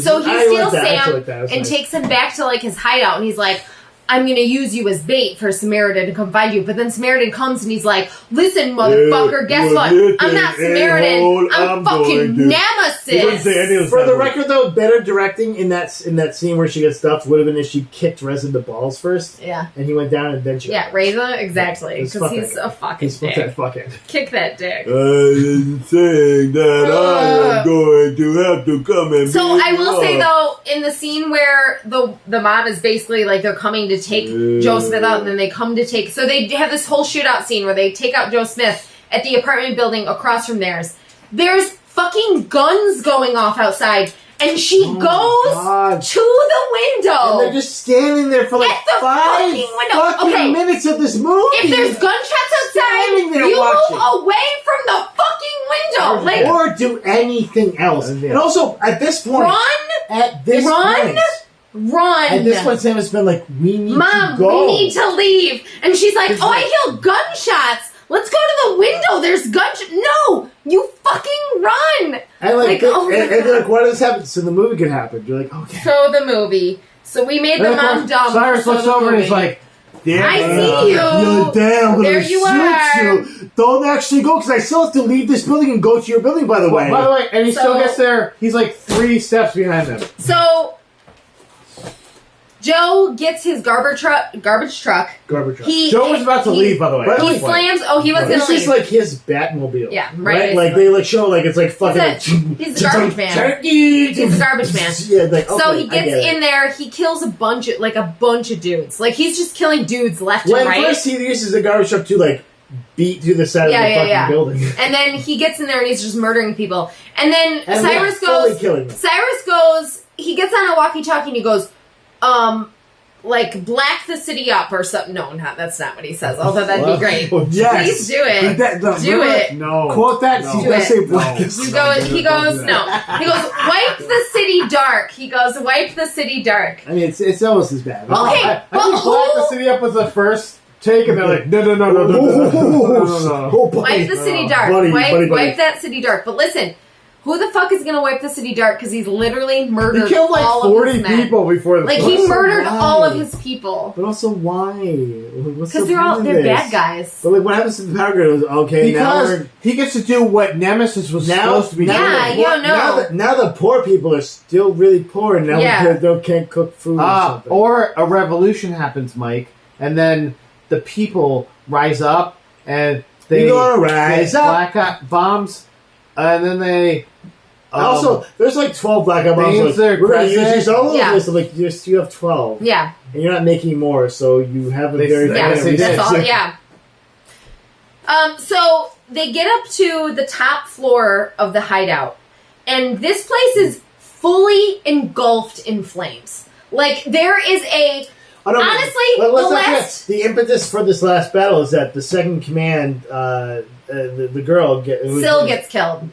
Speaker 3: So he steals Sam and takes him back to, his hideout. And he's like, I'm going to use you as bait for Samaritan to come find you. But then Samaritan comes and he's like, listen, motherfucker, guess what? I'm not Samaritan. I'm fucking Nemesis.
Speaker 2: For the record, though, better directing in that scene where she gets stuffed would have been if she kicked Reza the balls first.
Speaker 3: Yeah.
Speaker 2: And he went down and then she...
Speaker 3: Yeah, Reza, exactly. Because he's a fucking dick. Kick that dick.
Speaker 4: I'm saying that I am going to have to come and...
Speaker 3: So I will say, though, in the scene where the mob is basically like they're coming to take Joe Smith out, and then they come to take... So they have this whole shootout scene where they take out Joe Smith at the apartment building across from theirs. There's fucking guns going off outside, and she goes to the window.
Speaker 2: And they're just standing there for like
Speaker 3: at the
Speaker 2: 5 fucking minutes of this movie.
Speaker 3: If there's gunshots outside, you move away from the fucking window.
Speaker 2: Or do anything else. And also, at this point...
Speaker 3: Run! At this point,
Speaker 2: Sam has been like, we need
Speaker 3: Mom,
Speaker 2: to go.
Speaker 3: we need to leave. And she's like, I hear gunshots. Let's go to the window. There's gunshots. No, you fucking run.
Speaker 2: And they're like, why does this happen? So the movie can happen. You're like, okay.
Speaker 3: So the movie. So we made the mom dumb.
Speaker 1: Cyrus looks over and he's like,
Speaker 3: damn, I see you.
Speaker 2: You're damn.
Speaker 3: There you are.
Speaker 2: You. Don't actually go, because I still have to leave this building and go to your building, by the way.
Speaker 1: By the way, and he still gets there. He's like 3 steps behind them.
Speaker 3: So... Joe gets his garbage truck.
Speaker 1: Joe was about to leave, by the way.
Speaker 3: He slams. Oh, he was going to leave.
Speaker 2: This is like his Batmobile.
Speaker 3: Yeah, right.
Speaker 2: Like they like show like it's like fucking.
Speaker 3: He's the garbage man. He's the garbage man.
Speaker 2: Yeah, like, okay,
Speaker 3: so he gets in there. He kills a bunch of dudes. Like he's just killing dudes left and right.
Speaker 2: First he uses the garbage truck to like beat through the side of the fucking building.
Speaker 3: And then he gets in there and he's just murdering people. And then Cyrus
Speaker 2: goes.
Speaker 3: He gets on a walkie-talkie and he goes, like, black the city up or something. No, that's not what he says, although that'd be great.
Speaker 2: Yes.
Speaker 3: Please do it. Do it.
Speaker 2: No. Quote that.
Speaker 3: No. Say black. No. He goes, wipe the city dark. He goes, wipe the city dark.
Speaker 2: I mean, it's almost as bad.
Speaker 3: Okay,
Speaker 1: I think black the city up was the first take, and they're like, no.
Speaker 3: Wipe the city dark. Wipe that city dark. But listen, who the fuck is going to wipe the city dark? Because he's literally murdered
Speaker 1: he killed like
Speaker 3: all
Speaker 1: 40
Speaker 3: of his men.
Speaker 1: people before the
Speaker 3: he murdered all of his people.
Speaker 2: But also, why?
Speaker 3: Because they're bad guys.
Speaker 2: But like, what happens to the power grid? Okay,
Speaker 1: because he gets to do what Nemesis was supposed to be doing.
Speaker 2: Now the poor people are still really poor, and now they can't cook food or something.
Speaker 1: Or a revolution happens, Mike, and then the people rise up, and they
Speaker 2: rise up.
Speaker 1: Black bombs, and then they...
Speaker 2: also, there's like 12 black bombs. Like, we're going to use these all over this. Like, you have 12.
Speaker 3: Yeah.
Speaker 2: And you're not making more, so you have a very...
Speaker 3: So they get up to the top floor of the hideout, and this place is fully engulfed in flames. Like, there is a...
Speaker 2: the impetus for this last battle is that the second command, the girl...
Speaker 3: Syl gets killed.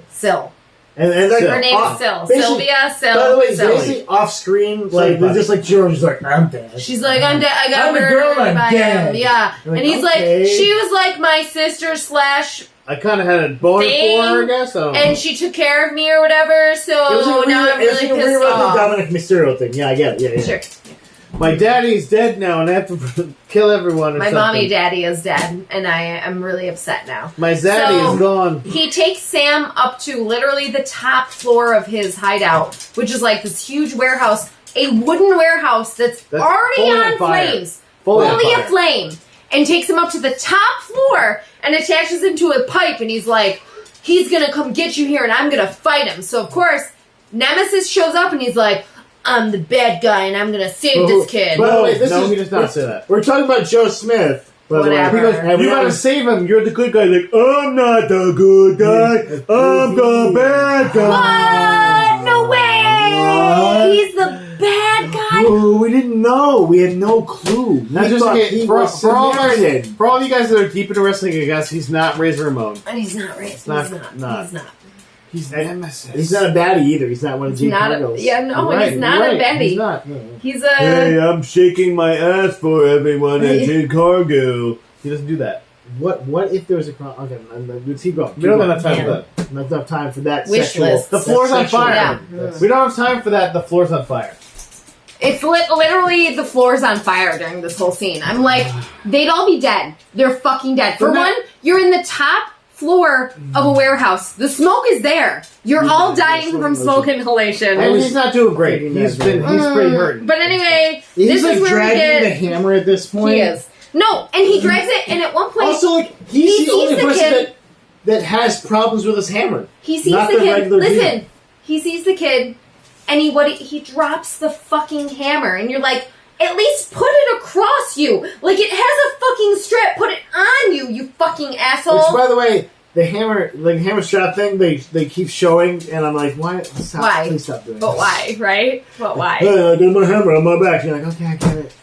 Speaker 3: Syl.
Speaker 2: And like,
Speaker 3: her name is Syl. Sylvia, Syl.
Speaker 2: By the way, basically off screen, like they're just like Jill, she's like, I'm dead.
Speaker 3: She's like, I'm dead. I got murdered by him. Yeah, and he's like, she was like my sister /
Speaker 1: I kind of had a boner for her, I guess.
Speaker 3: And she took care of me or whatever. So now I'm really pissed off.
Speaker 2: The Dominic Mysterio thing. Yeah, I get it. Yeah.
Speaker 3: Sure.
Speaker 1: My daddy's dead now, and I have to kill everyone.
Speaker 3: My mommy daddy is dead, and I am really upset now.
Speaker 1: My zaddy is gone.
Speaker 3: He takes Sam up to literally the top floor of his hideout, which is like this huge warehouse, a wooden warehouse that's already on flames, fully aflame, and takes him up to the top floor and attaches him to a pipe, and he's like, he's gonna come get you here, and I'm gonna fight him. So of course, Nemesis shows up, and he's like, I'm the bad guy, and I'm gonna save this kid.
Speaker 2: No, he
Speaker 1: does not say that.
Speaker 2: We're talking about Joe Smith.
Speaker 3: Whatever.
Speaker 1: He goes, you gotta save him. You're the good guy. Like, I'm not the good guy. I'm the bad guy.
Speaker 3: What? No way. He's the bad guy.
Speaker 2: Oh, we didn't know. We had no clue.
Speaker 1: For all you guys that are deep into wrestling, I guess he's not Razor Ramon.
Speaker 3: And he's not Razor. He's not.
Speaker 1: He's Nemesis.
Speaker 2: He's not a baddie either. He's not one of Jade Cargill's.
Speaker 3: Yeah, no, he's not a baddie.
Speaker 2: He's not.
Speaker 3: He's a...
Speaker 4: Hey, I'm shaking my ass for everyone at Jade Cargill.
Speaker 1: He doesn't do that.
Speaker 2: What if there was a... Okay, let's keep going.
Speaker 1: We don't have time for that.
Speaker 2: Not enough time for that
Speaker 3: Wish list.
Speaker 1: The floor's on fire.
Speaker 3: Yeah.
Speaker 1: We don't have time for that. The floor's on fire.
Speaker 3: It's literally the floor's on fire during this whole scene. I'm like, they'd all be dead. They're fucking dead. For one, you're in the top floor of a warehouse. The smoke is there. You're all dying from smoke inhalation.
Speaker 1: And he's not doing great. He's pretty hurt.
Speaker 3: But anyway,
Speaker 2: he's
Speaker 3: this
Speaker 2: like
Speaker 3: is where
Speaker 2: dragging the hammer at this point.
Speaker 3: He is. No, and he drags it, and at one point,
Speaker 2: Also, like he's
Speaker 3: he
Speaker 2: the only
Speaker 3: sees the
Speaker 2: person
Speaker 3: kid.
Speaker 2: that has problems with his hammer.
Speaker 3: He sees
Speaker 2: Not
Speaker 3: the
Speaker 2: the
Speaker 3: kid.
Speaker 2: regular
Speaker 3: Listen,
Speaker 2: dude.
Speaker 3: he sees the kid, and he drops the fucking hammer, and you're like, at least put it across you. Like, it has a fucking strap. Put it on you, you fucking asshole.
Speaker 2: Which, by the way, the hammer strap thing, they keep showing, and I'm like, why? Stop,
Speaker 3: Why?
Speaker 2: Please stop doing
Speaker 3: But
Speaker 2: this.
Speaker 3: why, right? But why?
Speaker 2: Hey, I got my hammer on my back. You're like, okay, I get it.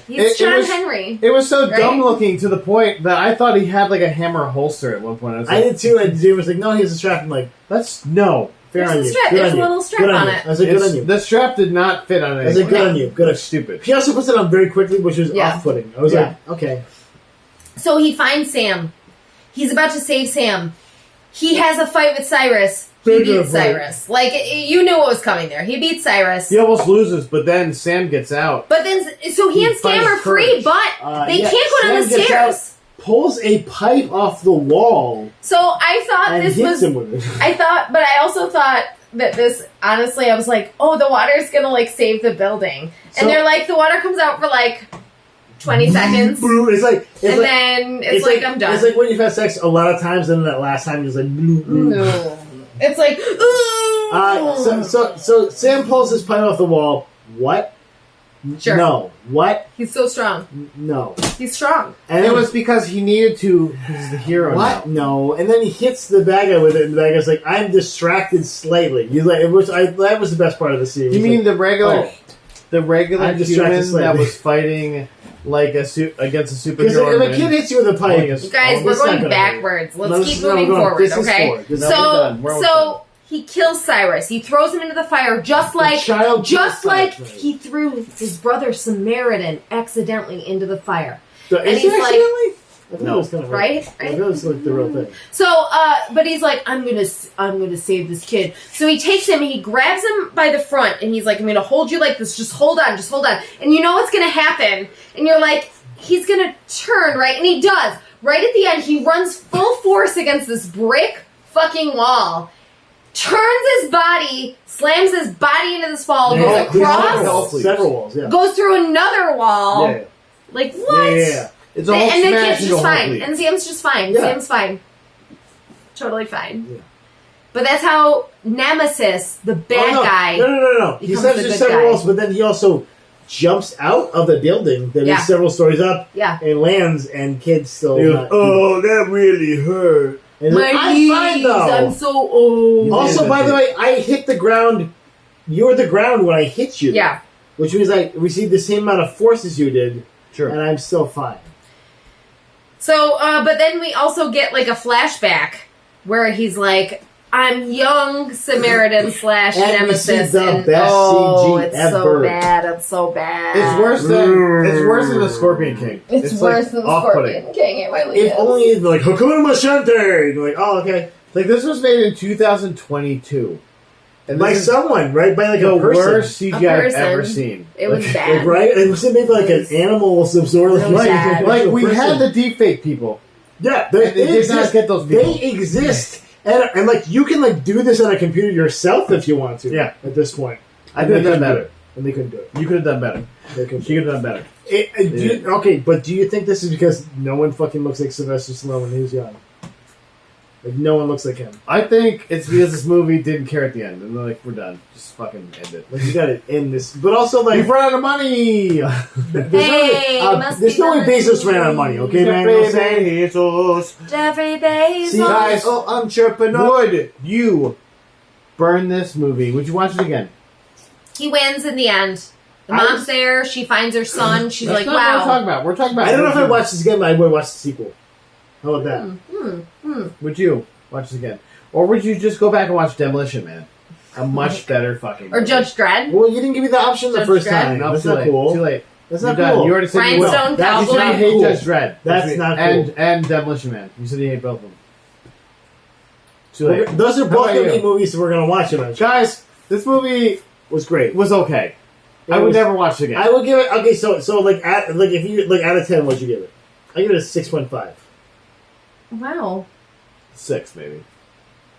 Speaker 3: He's John
Speaker 1: was-
Speaker 3: Henry.
Speaker 1: It was so
Speaker 3: Right?
Speaker 1: dumb looking to the point that I thought he had like a hammer holster at one point. I was
Speaker 2: I
Speaker 1: like,
Speaker 2: did too, and Jim was like, no, he has a strap. I'm like,
Speaker 1: that's no.
Speaker 2: fair
Speaker 3: There's
Speaker 2: on
Speaker 3: a
Speaker 2: you.
Speaker 3: strap.
Speaker 2: Good
Speaker 3: There's
Speaker 2: on
Speaker 3: a
Speaker 2: you.
Speaker 3: little strap
Speaker 2: Good
Speaker 3: on
Speaker 2: you.
Speaker 3: it.
Speaker 2: I was like, good on you.
Speaker 1: The strap did not fit on
Speaker 2: I was like,
Speaker 1: anything.
Speaker 2: good
Speaker 3: No.
Speaker 2: on you. Good.
Speaker 1: That's stupid.
Speaker 2: He also puts it on very quickly, which was
Speaker 3: Yeah.
Speaker 2: off-putting. I was
Speaker 1: Yeah.
Speaker 2: like, okay.
Speaker 3: So he finds Sam. He's about to save Sam. He has a fight with Cyrus. He
Speaker 2: Big
Speaker 3: beats
Speaker 2: fight.
Speaker 3: Cyrus. Like, you knew what was coming there. He beats Cyrus.
Speaker 1: He almost loses, but then Sam gets out.
Speaker 3: But then, so he
Speaker 1: He
Speaker 3: and Sam
Speaker 1: finds
Speaker 3: are free,
Speaker 1: courage.
Speaker 3: but they
Speaker 2: Yeah,
Speaker 3: can't go down
Speaker 2: Sam
Speaker 3: the
Speaker 2: gets
Speaker 3: stairs.
Speaker 2: Pulls a pipe off the wall
Speaker 3: So I thought
Speaker 2: and
Speaker 3: this
Speaker 2: hits
Speaker 3: was.
Speaker 2: him with it.
Speaker 3: But I also thought that this, honestly, I was like, oh, the water's gonna, like, save the building.
Speaker 2: So-
Speaker 3: And they're like, the water comes out for, like, 20 seconds.
Speaker 2: It's like,
Speaker 3: And then it's like, I'm done.
Speaker 2: It's like when you've had sex a lot of times, and then that last time you're like, bloop, bloop.
Speaker 3: No. It's like, ooh.
Speaker 2: So Sam pulls his pipe off the wall. What?
Speaker 3: Sure.
Speaker 2: No. What?
Speaker 3: He's so strong.
Speaker 2: No.
Speaker 3: He's strong.
Speaker 2: And
Speaker 1: It was because he needed to. He's the hero
Speaker 2: what?
Speaker 1: now.
Speaker 2: No. And then he hits the bad guy with it, and the bad guy's like, "I'm distracted slightly." You like it was. That was the best part of the series.
Speaker 1: You mean
Speaker 2: like,
Speaker 1: the regular,
Speaker 2: oh.
Speaker 1: the regular
Speaker 2: I'm distracted
Speaker 1: human that
Speaker 2: slightly.
Speaker 1: was fighting like against a
Speaker 2: Because
Speaker 1: superhero?
Speaker 2: if a kid hits you with a pipe,
Speaker 1: Yes.
Speaker 3: You guys,
Speaker 1: Oh,
Speaker 3: we're
Speaker 2: this is not
Speaker 3: going
Speaker 2: gonna
Speaker 3: backwards.
Speaker 2: No,
Speaker 3: Let's
Speaker 2: this
Speaker 3: keep
Speaker 2: is not
Speaker 3: moving
Speaker 2: going-
Speaker 3: forward,
Speaker 2: this is
Speaker 3: okay?
Speaker 2: forward. This
Speaker 1: is- No, we're done. We're almost
Speaker 3: So he kills Cyrus. He throws him into the fire, just like
Speaker 2: child
Speaker 3: just
Speaker 2: kills
Speaker 3: like
Speaker 2: Cyrus.
Speaker 3: he threw his brother Samaritan accidentally into the fire.
Speaker 2: So
Speaker 3: and
Speaker 2: is
Speaker 3: he's
Speaker 2: it
Speaker 3: like-
Speaker 2: accidentally? I thought
Speaker 1: No.
Speaker 2: it was kind of
Speaker 3: Right?
Speaker 2: I thought it was like the real thing.
Speaker 3: So, but he's like, I'm gonna save this kid. So he takes him, he grabs him by the front, and he's like, I'm gonna hold you like this. Just hold on. And you know what's gonna happen. And you're like, he's gonna turn, right? And he does. Right at the end, he runs full force against this brick fucking wall, turns his body, slams his body into this wall,
Speaker 2: Yeah,
Speaker 3: goes across,
Speaker 2: several walls, yeah.
Speaker 3: goes through another wall.
Speaker 2: Yeah.
Speaker 3: Like, what?
Speaker 2: Yeah.
Speaker 1: It's a whole
Speaker 3: And the
Speaker 1: smash
Speaker 3: kid's
Speaker 1: into
Speaker 3: just
Speaker 1: a
Speaker 3: fine.
Speaker 1: Hulk league.
Speaker 3: And Sam's just fine.
Speaker 2: Yeah.
Speaker 3: Sam's fine. Totally fine.
Speaker 2: Yeah.
Speaker 3: But that's how Nemesis, the bad guy.
Speaker 2: No. He
Speaker 3: becomes
Speaker 2: says
Speaker 3: the
Speaker 2: there's
Speaker 3: good
Speaker 2: several
Speaker 3: guy.
Speaker 2: walls, but then he also jumps out of the building that
Speaker 3: Yeah.
Speaker 2: is several stories up
Speaker 3: Yeah.
Speaker 2: and lands, and kids still.
Speaker 4: He goes,
Speaker 2: not-
Speaker 4: oh, that really hurt.
Speaker 2: And
Speaker 3: My
Speaker 2: I'm
Speaker 3: knees,
Speaker 2: fine though.
Speaker 3: I'm so old.
Speaker 2: Also, by the way, I hit the ground. You were the ground when I hit you.
Speaker 3: Yeah.
Speaker 2: Which means I received the same amount of force as you did,
Speaker 1: Sure.
Speaker 2: and I'm still fine.
Speaker 3: So, but then we also get like a flashback where he's like, I'm young Samaritan slash
Speaker 2: And we
Speaker 3: Nemesis.
Speaker 2: see the
Speaker 3: and
Speaker 2: best
Speaker 3: oh,
Speaker 2: CG
Speaker 3: it's
Speaker 2: ever.
Speaker 3: so bad. It's so bad.
Speaker 1: It's worse than the Scorpion King.
Speaker 3: It's worse
Speaker 1: like
Speaker 3: than the
Speaker 1: off-putting.
Speaker 3: Scorpion King. It really
Speaker 2: If
Speaker 3: is.
Speaker 2: only like Hakuna Machete. You're like, oh, okay.
Speaker 1: Like this was made in 2022, and
Speaker 2: By
Speaker 1: this is
Speaker 2: someone, right? By like
Speaker 1: the
Speaker 2: a person.
Speaker 1: worst CGI I've
Speaker 3: person.
Speaker 1: ever seen.
Speaker 3: It was
Speaker 1: Like,
Speaker 3: bad.
Speaker 2: Like, right? It was maybe like an animal of some sort.
Speaker 3: Really bad.
Speaker 1: Like we
Speaker 2: person.
Speaker 1: had the deepfake people.
Speaker 2: Yeah,
Speaker 1: And they did not
Speaker 2: exist.
Speaker 1: get those people.
Speaker 2: They exist. And like you can like do this on a computer yourself if you want to.
Speaker 1: Yeah.
Speaker 2: At this point,
Speaker 1: I could have done better.
Speaker 2: and they couldn't do it.
Speaker 1: You could have done better.
Speaker 2: They couldn't.
Speaker 1: She could have done better.
Speaker 2: Okay, but do you think this is because no one fucking looks like Sylvester Stallone when he was young? Like no one looks like him.
Speaker 1: I think it's because this movie didn't care at the end, and they're like, "We're done. Just fucking end it."
Speaker 2: Like you got to end this, but also like
Speaker 1: We've run out of money.
Speaker 3: Hey, must
Speaker 2: there's
Speaker 3: be
Speaker 2: no way
Speaker 3: the
Speaker 2: Bezos ran out of money. Okay, man. You know what I'm saying?
Speaker 1: Jesus.
Speaker 3: Jeffrey Bezos.
Speaker 2: See,
Speaker 1: Guys,
Speaker 4: Oh, entrepreneur.
Speaker 1: would you burn this movie? Would you watch it again?
Speaker 3: He wins in the end. The mom's there. She finds her son. She's
Speaker 1: That's
Speaker 3: like,
Speaker 1: not what we're
Speaker 3: wow.
Speaker 1: talking about. We're talking about.
Speaker 2: I don't know if I watch this again, but I would watch the sequel. How about that?
Speaker 1: Would you watch this again, or would you just go back and watch Demolition Man? A much better fucking.
Speaker 3: Or
Speaker 1: movie.
Speaker 3: Judge Dredd.
Speaker 2: Well, you didn't give me the option the
Speaker 3: Judge
Speaker 2: first
Speaker 3: Dredd?
Speaker 2: time.
Speaker 1: No,
Speaker 2: That's
Speaker 1: too
Speaker 2: not
Speaker 1: late.
Speaker 2: cool.
Speaker 1: Too late.
Speaker 2: That's
Speaker 1: You're
Speaker 2: not
Speaker 1: done.
Speaker 2: cool.
Speaker 1: You already said you will.
Speaker 3: Rhinestone
Speaker 2: That's
Speaker 1: You said you
Speaker 2: not
Speaker 3: Cowboy.
Speaker 1: hate
Speaker 2: cool.
Speaker 1: Judge Dredd.
Speaker 2: That's not cool.
Speaker 1: And Demolition Man. You said you hate both of them. Too late.
Speaker 2: Those are
Speaker 1: How
Speaker 2: both
Speaker 1: about
Speaker 2: going to
Speaker 1: you?
Speaker 2: be movies that we're going to watch eventually.
Speaker 1: Guys, this movie
Speaker 2: Was great.
Speaker 1: was okay. I would never watch it again.
Speaker 2: I would give it. Okay, so if you out of 10, what'd you give it? I give it a 6.5.
Speaker 3: Wow.
Speaker 1: 6 maybe.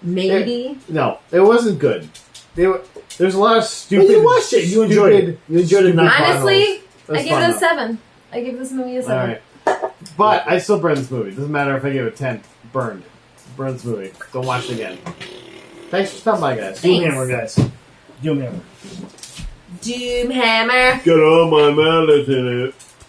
Speaker 3: Maybe.
Speaker 1: It wasn't good. There's a lot of stupid.
Speaker 2: But you watched it. You enjoyed it. You enjoyed it.
Speaker 3: Honestly, I give it a 7. I give this movie a 7.
Speaker 1: All right. But I still burn this movie. Doesn't matter if I give it 10. Burned. Burn this movie. Don't watch it again. Thanks for stopping by, guys.
Speaker 2: Doomhammer, guys. Doomhammer.
Speaker 3: Doomhammer.
Speaker 4: Got all my malice in it.